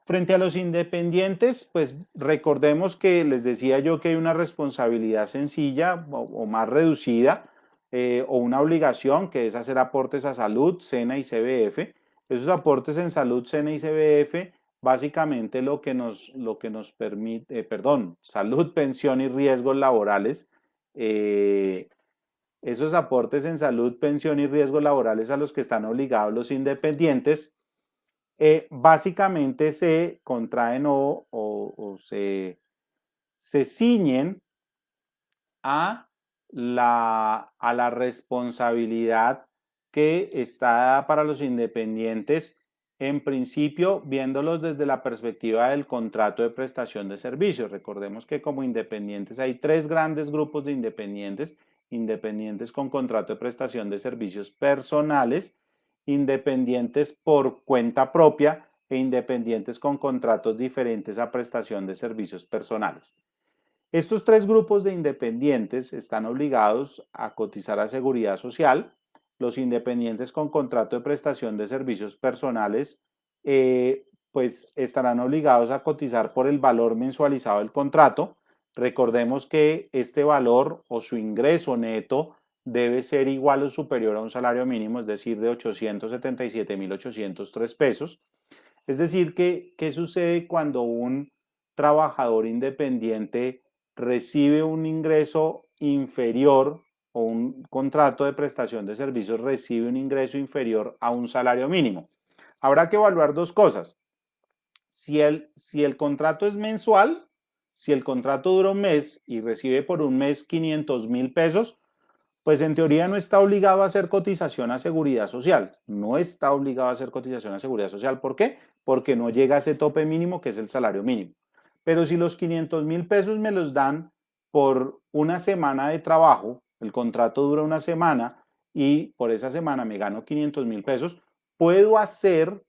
Frente a los independientes, pues recordemos que les decía yo que hay una responsabilidad sencilla o más reducida o una obligación que es hacer aportes a salud, SENA y CBF. Esos aportes en salud, SENA y CBF, básicamente lo que nos permite, perdón, salud, pensión y riesgos laborales. eh, Esos aportes en salud, pensión y riesgos laborales a los que están obligados los independientes básicamente se contraen o se ciñen a a la responsabilidad que está para los independientes, en principio viéndolos desde la perspectiva del contrato de prestación de servicios. Recordemos que como independientes hay tres grandes grupos de independientes: independientes con contrato de prestación de servicios personales, independientes por cuenta propia e independientes con contratos diferentes a prestación de servicios personales. Estos tres grupos de independientes están obligados a cotizar a Seguridad Social. Los independientes con contrato de prestación de servicios personales, pues estarán obligados a cotizar por el valor mensualizado del contrato. Recordemos que este valor o su ingreso neto debe ser igual o superior a un salario mínimo, es decir, de 877.803 pesos. Es decir, ¿qué sucede cuando un trabajador independiente recibe un ingreso inferior o un contrato de prestación de servicios recibe un ingreso inferior a un salario mínimo? Habrá que evaluar dos cosas. Si el contrato es mensual, si el contrato dura un mes y recibe por un mes 500.000 pesos, pues en teoría no está obligado a hacer cotización a Seguridad Social. No está obligado a hacer cotización a Seguridad Social. ¿Por qué? Porque no llega a ese tope mínimo que es el salario mínimo. Pero si los 500.000 pesos me los dan por una semana de trabajo, el contrato dura una semana y por esa semana me gano 500.000 pesos, puedo hacer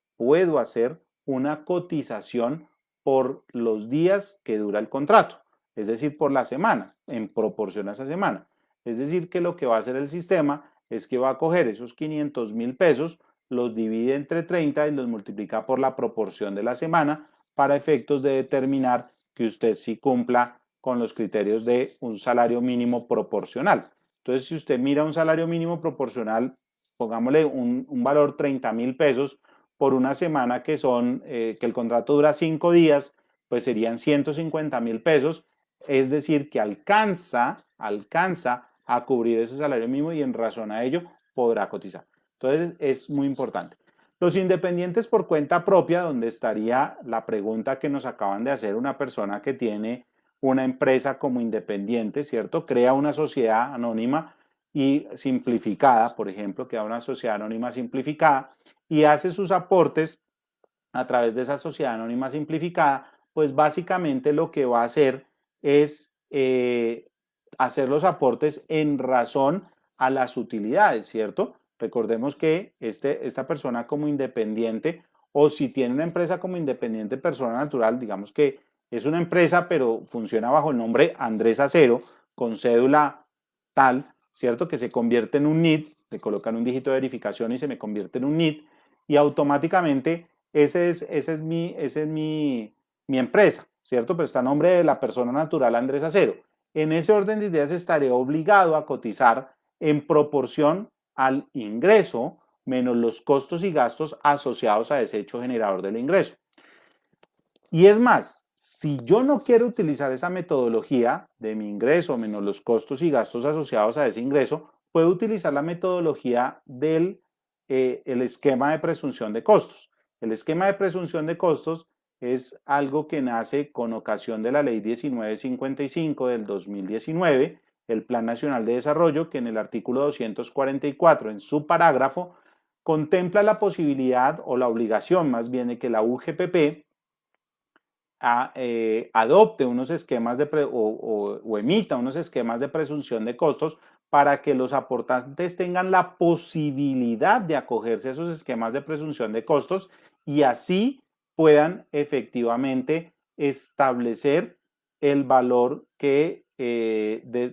una cotización por los días que dura el contrato, es decir, por la semana, en proporción a esa semana. Es decir, que lo que va a hacer el sistema es que va a coger esos 500.000 pesos, los divide entre 30 y los multiplica por la proporción de la semana para efectos de determinar que usted sí cumpla con los criterios de un salario mínimo proporcional. Entonces, si usted mira un salario mínimo proporcional, pongámosle un valor 30.000 pesos por una semana que el contrato dura 5 días, pues serían 150.000 pesos, es decir, que alcanza a cubrir ese salario mínimo y en razón a ello podrá cotizar. Entonces es muy importante. Los independientes por cuenta propia, donde estaría la pregunta que nos acaban de hacer, una persona que tiene una empresa como independiente, ¿cierto? Crea una sociedad anónima y simplificada, por ejemplo, crea una sociedad anónima simplificada y hace sus aportes a través de esa sociedad anónima simplificada, pues básicamente lo que va a hacer es hacer los aportes en razón a las utilidades, ¿cierto? Recordemos que esta persona como independiente o si tiene una empresa como independiente persona natural, digamos que es una empresa pero funciona bajo el nombre Andrés Acero con cédula tal, ¿cierto? Que se convierte en un NID, le colocan un dígito de verificación y se me convierte en un NID y automáticamente ese es mi empresa, ¿cierto? Pero está a nombre de la persona natural Andrés Acero. En ese orden de ideas estaré obligado a cotizar en proporción al ingreso menos los costos y gastos asociados a ese hecho generador del ingreso. Y es más, si yo no quiero utilizar esa metodología de mi ingreso menos los costos y gastos asociados a ese ingreso, puedo utilizar la metodología del el esquema de presunción de costos. El esquema de presunción de costos es algo que nace con ocasión de la Ley 1955 del 2019, el Plan Nacional de Desarrollo, que en el artículo 244, en su parágrafo, contempla la posibilidad o la obligación más bien de que la UGPP adopte unos esquemas o emita unos esquemas de presunción de costos para que los aportantes tengan la posibilidad de acogerse a esos esquemas de presunción de costos y así puedan efectivamente establecer el valor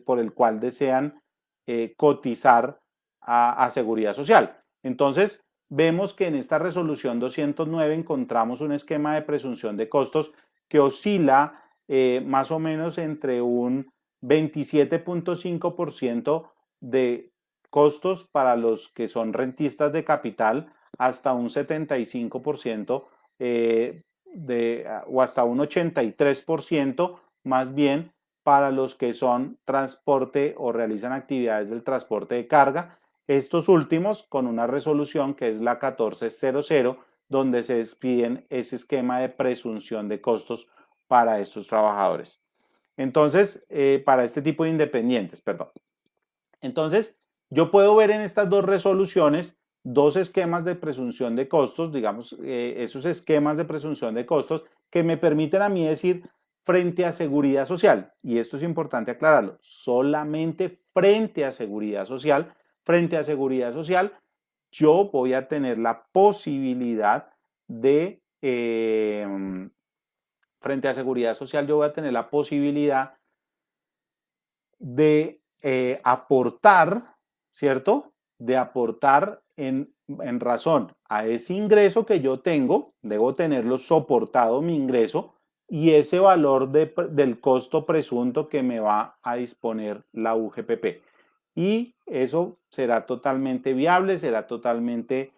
por el cual desean cotizar a seguridad social. Entonces, vemos que en esta resolución 209 encontramos un esquema de presunción de costos que oscila más o menos entre un 27.5% de costos para los que son rentistas de capital hasta un 75% o hasta un 83% más bien para los que son transporte o realizan actividades del transporte de carga. Estos últimos con una resolución que es la 1400, donde se despiden ese esquema de presunción de costos para estos trabajadores. Entonces, para este tipo de independientes, perdón. Entonces, yo puedo ver en estas dos resoluciones dos esquemas de presunción de costos, digamos, esos esquemas de presunción de costos que me permiten a mí decir frente a seguridad social, y esto es importante aclararlo, solamente frente a seguridad social, yo voy a tener la posibilidad de, frente a seguridad social, yo voy a tener la posibilidad de aportar, ¿cierto? De aportar en razón a ese ingreso que yo tengo, debo tenerlo soportado mi ingreso y ese valor del costo presunto que me va a disponer la UGPP. Y eso será totalmente viable, será totalmente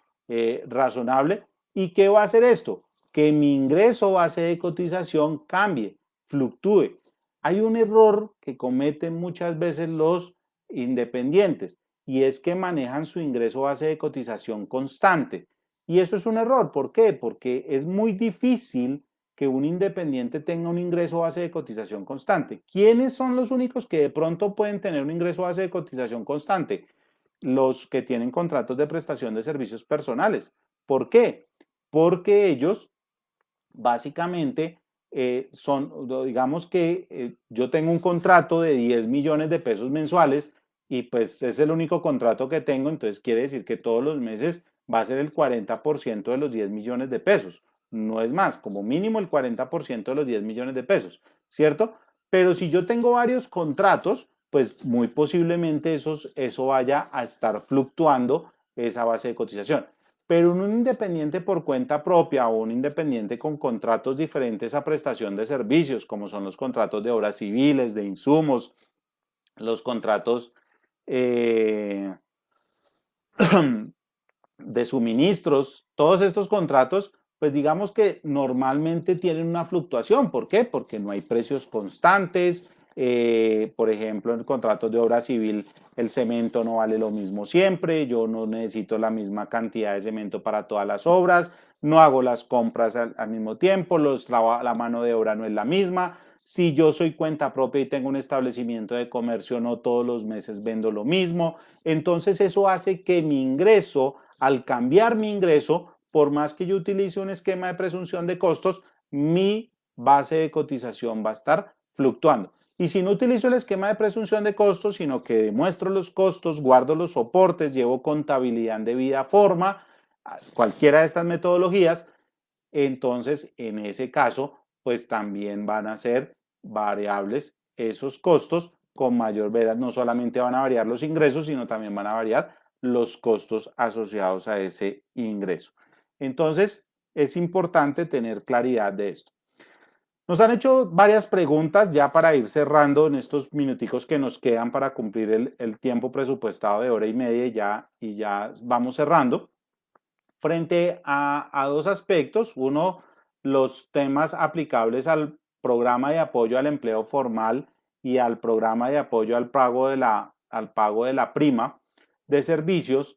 razonable. ¿Y qué va a hacer esto? Que mi ingreso base de cotización cambie, fluctúe. Hay un error que cometen muchas veces los independientes y es que manejan su ingreso base de cotización constante. Y eso es un error. ¿Por qué? Porque es muy difícil que un independiente tenga un ingreso base de cotización constante. ¿Quiénes son los únicos que de pronto pueden tener un ingreso base de cotización constante? Los que tienen contratos de prestación de servicios personales. ¿Por qué? Porque ellos básicamente digamos que yo tengo un contrato de 10 millones de pesos mensuales y pues es el único contrato que tengo, entonces quiere decir que todos los meses va a ser el 40% de los 10 millones de pesos. No es más, como mínimo el 40% de los 10 millones de pesos, ¿cierto? Pero si yo tengo varios contratos, pues muy posiblemente eso vaya a estar fluctuando esa base de cotización. Pero un independiente por cuenta propia o un independiente con contratos diferentes a prestación de servicios, como son los contratos de obras civiles, de insumos, los contratos eh, de suministros, todos estos contratos, pues digamos que normalmente tienen una fluctuación. ¿Por qué? Porque no hay precios constantes. Por ejemplo, en contratos de obra civil, el cemento no vale lo mismo siempre. Yo no necesito la misma cantidad de cemento para todas las obras. No hago las compras al mismo tiempo. La mano de obra no es la misma. Si yo soy cuenta propia y tengo un establecimiento de comercio, no todos los meses vendo lo mismo. Entonces eso hace que mi ingreso, al cambiar mi ingreso, por más que yo utilice un esquema de presunción de costos, mi base de cotización va a estar fluctuando. Y si no utilizo el esquema de presunción de costos, sino que demuestro los costos, guardo los soportes, llevo contabilidad en debida forma, cualquiera de estas metodologías, entonces en ese caso, pues también van a ser variables esos costos con mayor veras. No solamente van a variar los ingresos, sino también van a variar los costos asociados a ese ingreso. Entonces, es importante tener claridad de esto. Nos han hecho varias preguntas ya para ir cerrando en estos minuticos que nos quedan para cumplir el tiempo presupuestado de hora y media y ya vamos cerrando. Frente a dos aspectos. Uno, los temas aplicables al programa de apoyo al empleo formal y al programa de apoyo al pago de la prima de servicios.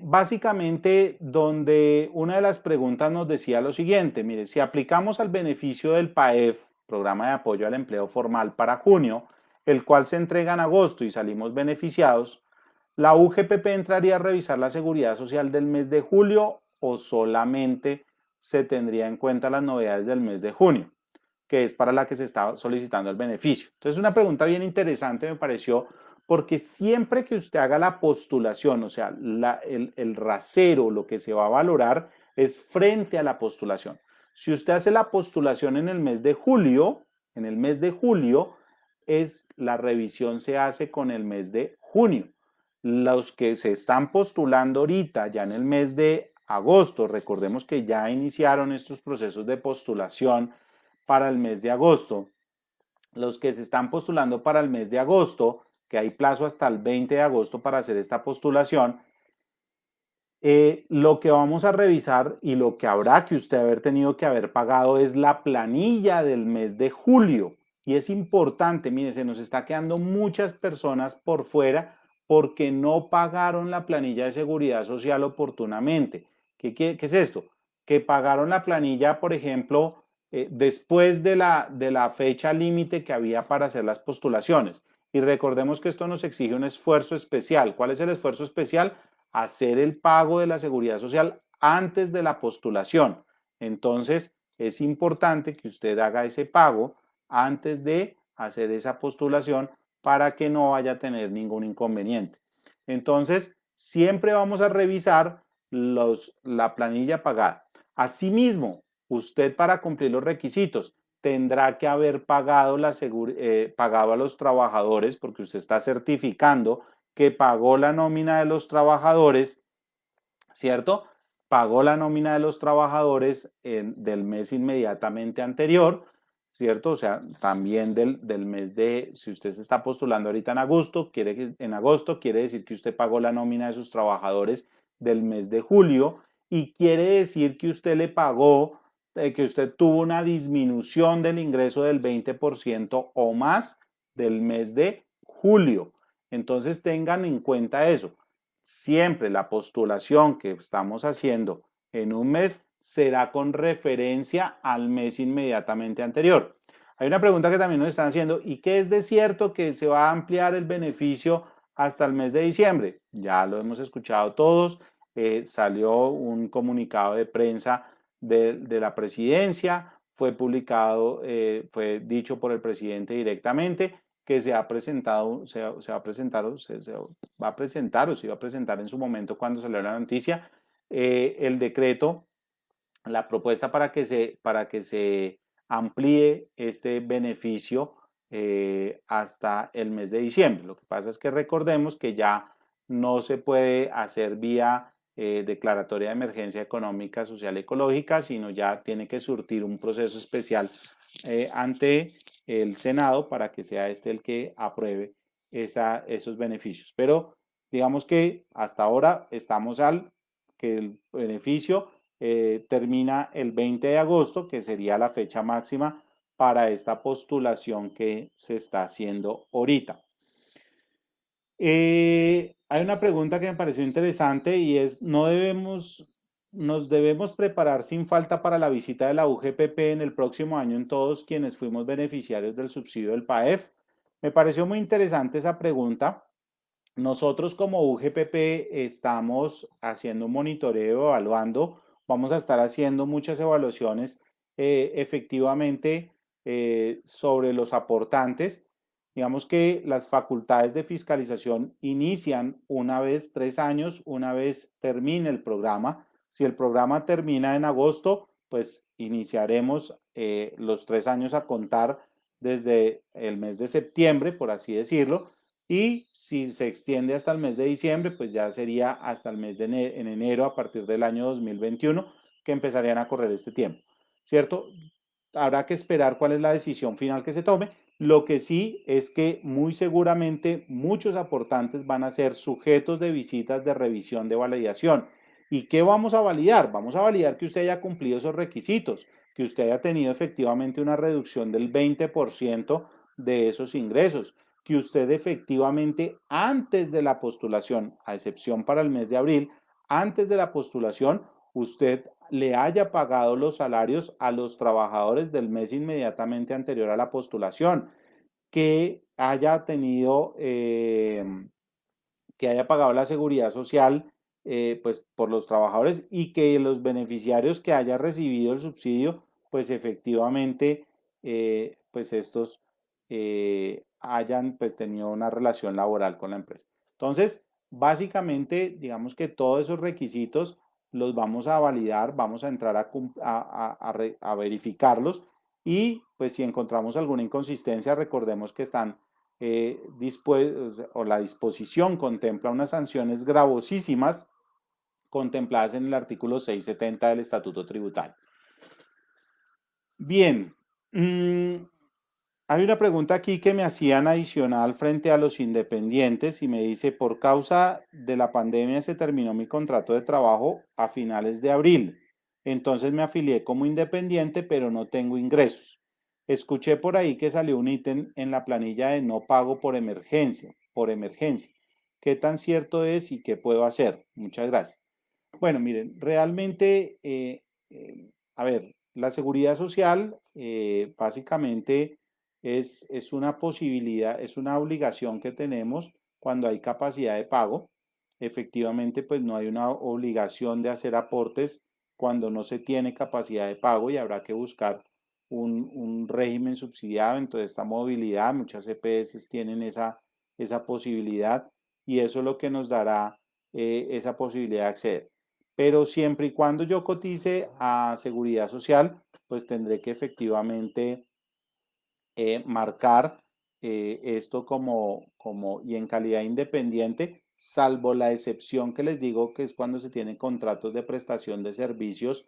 Básicamente, donde una de las preguntas nos decía lo siguiente: mire, si aplicamos al beneficio del PAEF, Programa de Apoyo al Empleo Formal, para junio, el cual se entrega en agosto y salimos beneficiados, ¿la UGPP entraría a revisar la seguridad social del mes de julio o solamente se tendría en cuenta las novedades del mes de junio, que es para la que se está solicitando el beneficio? Entonces, una pregunta bien interesante me pareció, porque siempre que usted haga la postulación, o sea, el rasero, lo que se va a valorar es frente a la postulación. Si usted hace la postulación en el mes de julio, la revisión se hace con el mes de junio. Los que se están postulando ahorita, ya en el mes de agosto, recordemos que ya iniciaron estos procesos de postulación para el mes de agosto. Los que se están postulando para el mes de agosto, que hay plazo hasta el 20 de agosto para hacer esta postulación, lo que vamos a revisar y lo que habrá que usted haber tenido que haber pagado es la planilla del mes de julio. Y es importante, mire, se nos está quedando muchas personas por fuera porque no pagaron la planilla de seguridad social oportunamente. ¿Qué es esto? Que pagaron la planilla, por ejemplo, después de la fecha límite que había para hacer las postulaciones. Y recordemos que esto nos exige un esfuerzo especial. ¿Cuál es el esfuerzo especial? Hacer el pago de la seguridad social antes de la postulación. Entonces, es importante que usted haga ese pago antes de hacer esa postulación para que no vaya a tener ningún inconveniente. Entonces, siempre vamos a revisar la planilla pagada. Asimismo, usted, para cumplir los requisitos, tendrá que haber pagado a los trabajadores, porque usted está certificando que pagó la nómina de los trabajadores, ¿cierto? Pagó la nómina de los trabajadores del mes inmediatamente anterior, ¿cierto? O sea, también del mes de, si usted se está postulando ahorita en agosto, quiere decir que usted pagó la nómina de sus trabajadores del mes de julio, y quiere decir que usted le pagó, que usted tuvo una disminución del ingreso del 20% o más del mes de julio. Entonces tengan en cuenta eso. Siempre la postulación que estamos haciendo en un mes será con referencia al mes inmediatamente anterior. Hay una pregunta que también nos están haciendo: ¿y qué es de cierto que se va a ampliar el beneficio hasta el mes de diciembre? Ya lo hemos escuchado todos. Salió un comunicado de prensa de la presidencia, fue publicado, fue dicho por el presidente directamente que se va a presentar o se va a presentar o se iba a presentar en su momento cuando salió la noticia, el decreto, la propuesta para que se amplíe este beneficio hasta el mes de diciembre. Lo que pasa es que recordemos que ya no se puede hacer vía declaratoria de emergencia económica, social y ecológica, sino ya tiene que surtir un proceso especial ante el Senado para que sea este el que apruebe esos beneficios. Pero digamos que hasta ahora estamos al que el beneficio termina el 20 de agosto, que sería la fecha máxima para esta postulación que se está haciendo ahorita. Hay una pregunta que me pareció interesante y es: ¿nos debemos preparar sin falta para la visita de la UGPP en el próximo año en todos quienes fuimos beneficiarios del subsidio del PAEF? Me pareció muy interesante esa pregunta. Nosotros como UGPP estamos haciendo un monitoreo, evaluando, vamos a estar haciendo muchas evaluaciones efectivamente sobre los aportantes. Digamos que las facultades de fiscalización inician una vez 3 años, una vez termine el programa. Si el programa termina en agosto, pues iniciaremos los 3 años a contar desde el mes de septiembre, por así decirlo. Y si se extiende hasta el mes de diciembre, pues ya sería hasta el mes de en enero, a partir del año 2021, que empezarían a correr este tiempo, ¿cierto? habrá que esperar cuál es la decisión final que se tome. Lo que sí es que muy seguramente muchos aportantes van a ser sujetos de visitas de revisión de validación. ¿Y qué vamos a validar? Vamos a validar que usted haya cumplido esos requisitos, que usted haya tenido efectivamente una reducción del 20% de esos ingresos, que usted efectivamente antes de la postulación, a excepción para el mes de abril, antes de la postulación, usted le haya pagado los salarios a los trabajadores del mes inmediatamente anterior a la postulación, que haya tenido, que haya pagado la seguridad social pues por los trabajadores y que los beneficiarios que haya recibido el subsidio, pues efectivamente, pues estos hayan pues tenido una relación laboral con la empresa. Entonces, básicamente, digamos que todos esos requisitos los vamos a validar, vamos a entrar a verificarlos y pues si encontramos alguna inconsistencia, recordemos que están o la disposición contempla unas sanciones gravosísimas contempladas en el artículo 670 del Estatuto Tributario. Bien, hay una pregunta aquí que me hacían adicional frente a los independientes y me dice, por causa de la pandemia se terminó mi contrato de trabajo a finales de abril. Entonces me afilié como independiente, pero no tengo ingresos. Escuché por ahí que salió un ítem en la planilla de no pago por emergencia, por emergencia. ¿Qué tan cierto es y qué puedo hacer? Muchas gracias. Bueno, miren, realmente, a ver, la seguridad social básicamente es una posibilidad, es una obligación que tenemos cuando hay capacidad de pago. Efectivamente, pues no hay una obligación de hacer aportes cuando no se tiene capacidad de pago y habrá que buscar un régimen subsidiado. Entonces, esta movilidad, muchas EPS tienen esa posibilidad y eso es lo que nos dará esa posibilidad de acceder. Pero siempre y cuando yo cotice a seguridad social, pues tendré que efectivamente marcar esto y en calidad independiente, salvo la excepción que les digo que es cuando se tienen contratos de prestación de servicios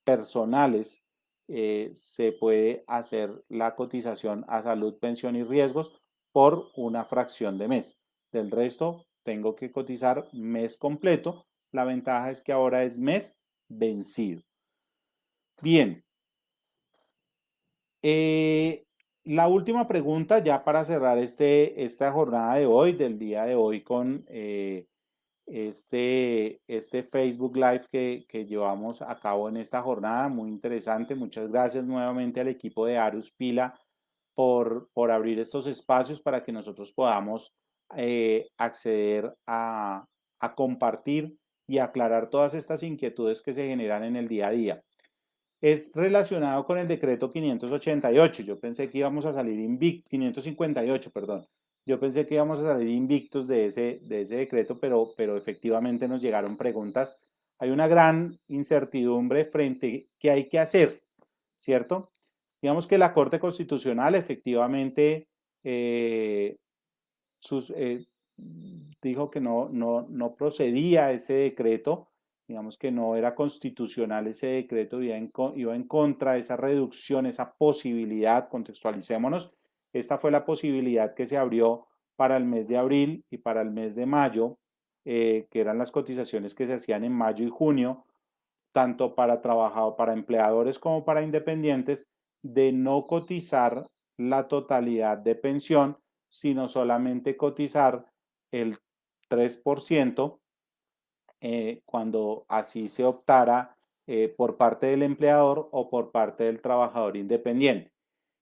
personales, se puede hacer la cotización a salud, pensión y riesgos por una fracción de mes. Del resto, tengo que cotizar mes completo. La ventaja es que ahora es mes vencido. Bien, la última pregunta ya para cerrar esta jornada de hoy, del día de hoy con este Facebook Live que llevamos a cabo en esta jornada, muy interesante. Muchas gracias nuevamente al equipo de Arus Pila por abrir estos espacios para que nosotros podamos acceder a compartir y aclarar todas estas inquietudes que se generan en el día a día. Es relacionado con el decreto 588. Yo pensé que íbamos a salir invictos, 558, perdón. Yo pensé que íbamos a salir invictos de ese decreto, pero efectivamente nos llegaron preguntas. Hay una gran incertidumbre frente a qué hay que hacer, ¿cierto? Digamos que la Corte Constitucional efectivamente sus, dijo que no procedía ese decreto, digamos que no era constitucional ese decreto, iba en contra de esa reducción, esa posibilidad, contextualicémonos, esta fue la posibilidad que se abrió para el mes de abril y para el mes de mayo, que eran las cotizaciones que se hacían en mayo y junio, tanto para trabajadores, para empleadores como para independientes, de no cotizar la totalidad de pensión, sino solamente cotizar el 3% cuando así se optara por parte del empleador o por parte del trabajador independiente.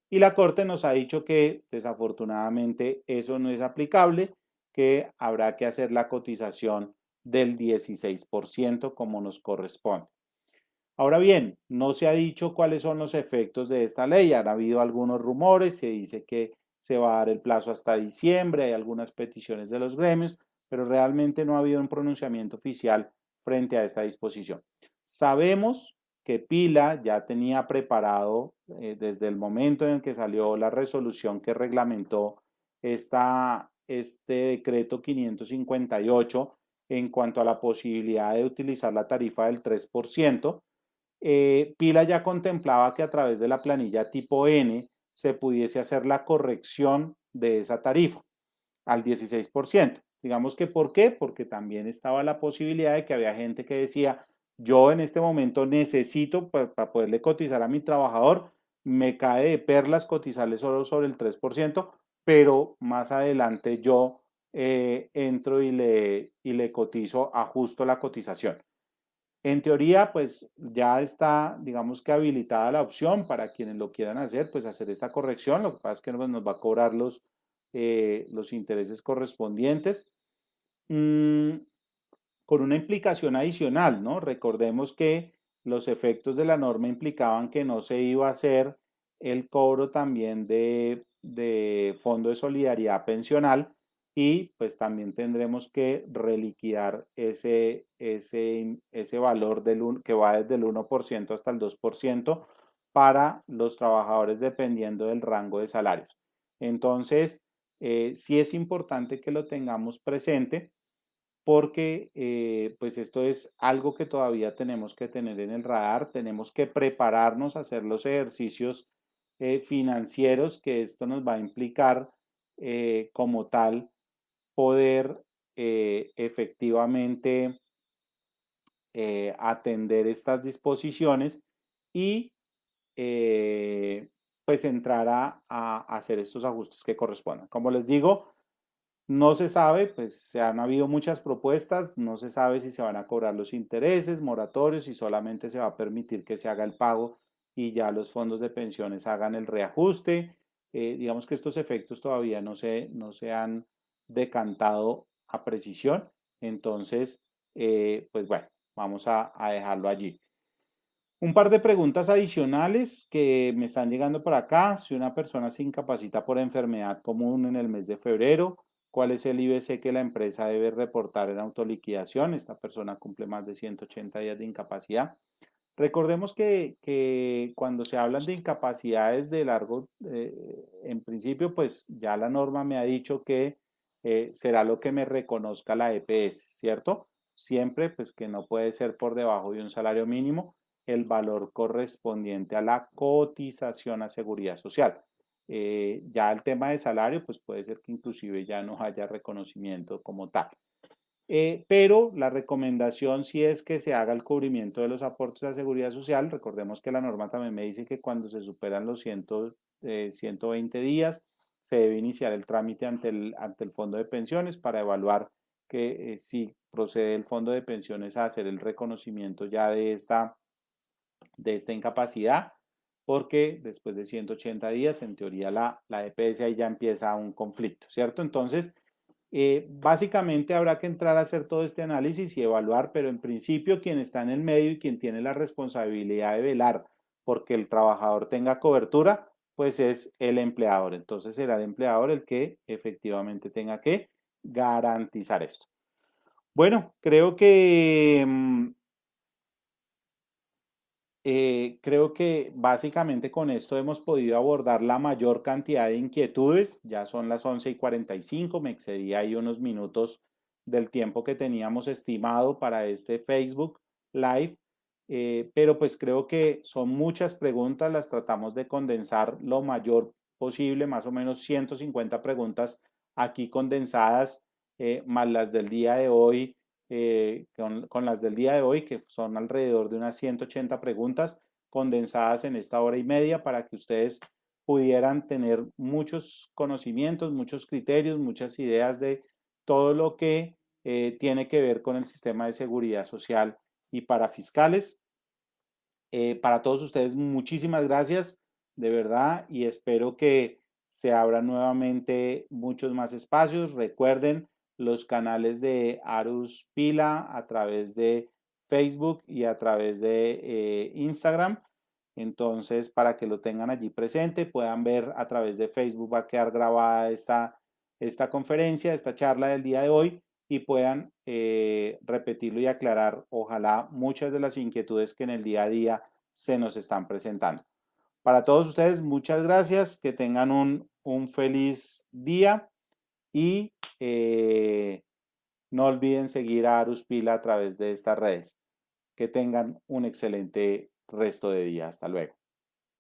Y la Corte nos ha dicho que desafortunadamente eso no es aplicable, que habrá que hacer la cotización del 16% como nos corresponde. Ahora bien, no se ha dicho cuáles son los efectos de esta ley. Han habido algunos rumores, se dice que se va a dar el plazo hasta diciembre, hay algunas peticiones de los gremios, pero realmente no ha habido un pronunciamiento oficial frente a esta disposición. Sabemos que Pila ya tenía preparado desde el momento en el que salió la resolución que reglamentó este decreto 558 en cuanto a la posibilidad de utilizar la tarifa del 3%. Pila ya contemplaba que a través de la planilla tipo N se pudiese hacer la corrección de esa tarifa al 16%. Digamos que ¿por qué? Porque también estaba la posibilidad de que había gente que decía, yo en este momento necesito para poderle cotizar a mi trabajador, me cae de perlas cotizarle solo sobre el 3%, pero más adelante yo entro y le cotizo, ajusto la cotización. En teoría, pues ya está, digamos que habilitada la opción para quienes lo quieran hacer, pues hacer esta corrección. Lo que pasa es que nos va a cobrar los intereses correspondientes. Mm, con una implicación adicional, ¿no? Recordemos que los efectos de la norma implicaban que no se iba a hacer el cobro también de Fondo de Solidaridad Pensional y pues también tendremos que reliquidar ese valor que va desde el 1% hasta el 2% para los trabajadores dependiendo del rango de salarios. Entonces, sí es importante que lo tengamos presente porque pues esto es algo que todavía tenemos que tener en el radar, tenemos que prepararnos a hacer los ejercicios financieros que esto nos va a implicar como tal poder efectivamente atender estas disposiciones y pues entrar a hacer estos ajustes que correspondan. Como les digo, no se sabe, pues se han habido muchas propuestas, no se sabe si se van a cobrar los intereses, moratorios, y solamente se va a permitir que se haga el pago y ya los fondos de pensiones hagan el reajuste. Digamos que estos efectos todavía no se han decantado a precisión, entonces, pues bueno, vamos a dejarlo allí. Un par de preguntas adicionales que me están llegando por acá. Si una persona se incapacita por enfermedad común en el mes de febrero, ¿cuál es el IBC que la empresa debe reportar en autoliquidación? Esta persona cumple más de 180 días de incapacidad. Recordemos que cuando se hablan de incapacidades de largo, en principio, pues ya la norma me ha dicho que será lo que me reconozca la EPS, ¿cierto? Siempre, pues que no puede ser por debajo de un salario mínimo el valor correspondiente a la cotización a seguridad social. Ya el tema de salario, pues puede ser que inclusive ya no haya reconocimiento como tal. Pero la recomendación sí es que se haga el cubrimiento de los aportes a seguridad social. Recordemos que la norma también me dice que cuando se superan los 120 días se debe iniciar el trámite ante el fondo de pensiones para evaluar que si procede el fondo de pensiones a hacer el reconocimiento ya de esta incapacidad, porque después de 180 días, en teoría la EPS ahí ya empieza un conflicto, ¿cierto? Entonces, básicamente habrá que entrar a hacer todo este análisis y evaluar, pero en principio quien está en el medio y quien tiene la responsabilidad de velar porque el trabajador tenga cobertura, pues es el empleador. Entonces será el empleador el que efectivamente tenga que garantizar esto. Bueno, creo que básicamente con esto hemos podido abordar la mayor cantidad de inquietudes. Ya son las 11:45, me excedí ahí unos minutos del tiempo que teníamos estimado para este Facebook Live, pero pues creo que son muchas preguntas, las tratamos de condensar lo mayor posible, más o menos 150 preguntas aquí condensadas, más las del día de hoy con las del día de hoy, que son alrededor de unas 180 preguntas condensadas en esta hora y media para que ustedes pudieran tener muchos conocimientos, muchos criterios, muchas ideas de todo lo que tiene que ver con el sistema de seguridad social y para fiscales. Para todos ustedes, muchísimas gracias, de verdad, y espero que se abran nuevamente muchos más espacios. Recuerden los canales de Arus Pila a través de Facebook y a través de Instagram. Entonces, para que lo tengan allí presente, puedan ver a través de Facebook, va a quedar grabada esta conferencia, esta charla del día de hoy y puedan repetirlo y aclarar, ojalá, muchas de las inquietudes que en el día a día se nos están presentando. Para todos ustedes, muchas gracias, que tengan un feliz día y no olviden seguir a Arus Pila a través de estas redes. Que tengan un excelente resto de día. Hasta luego.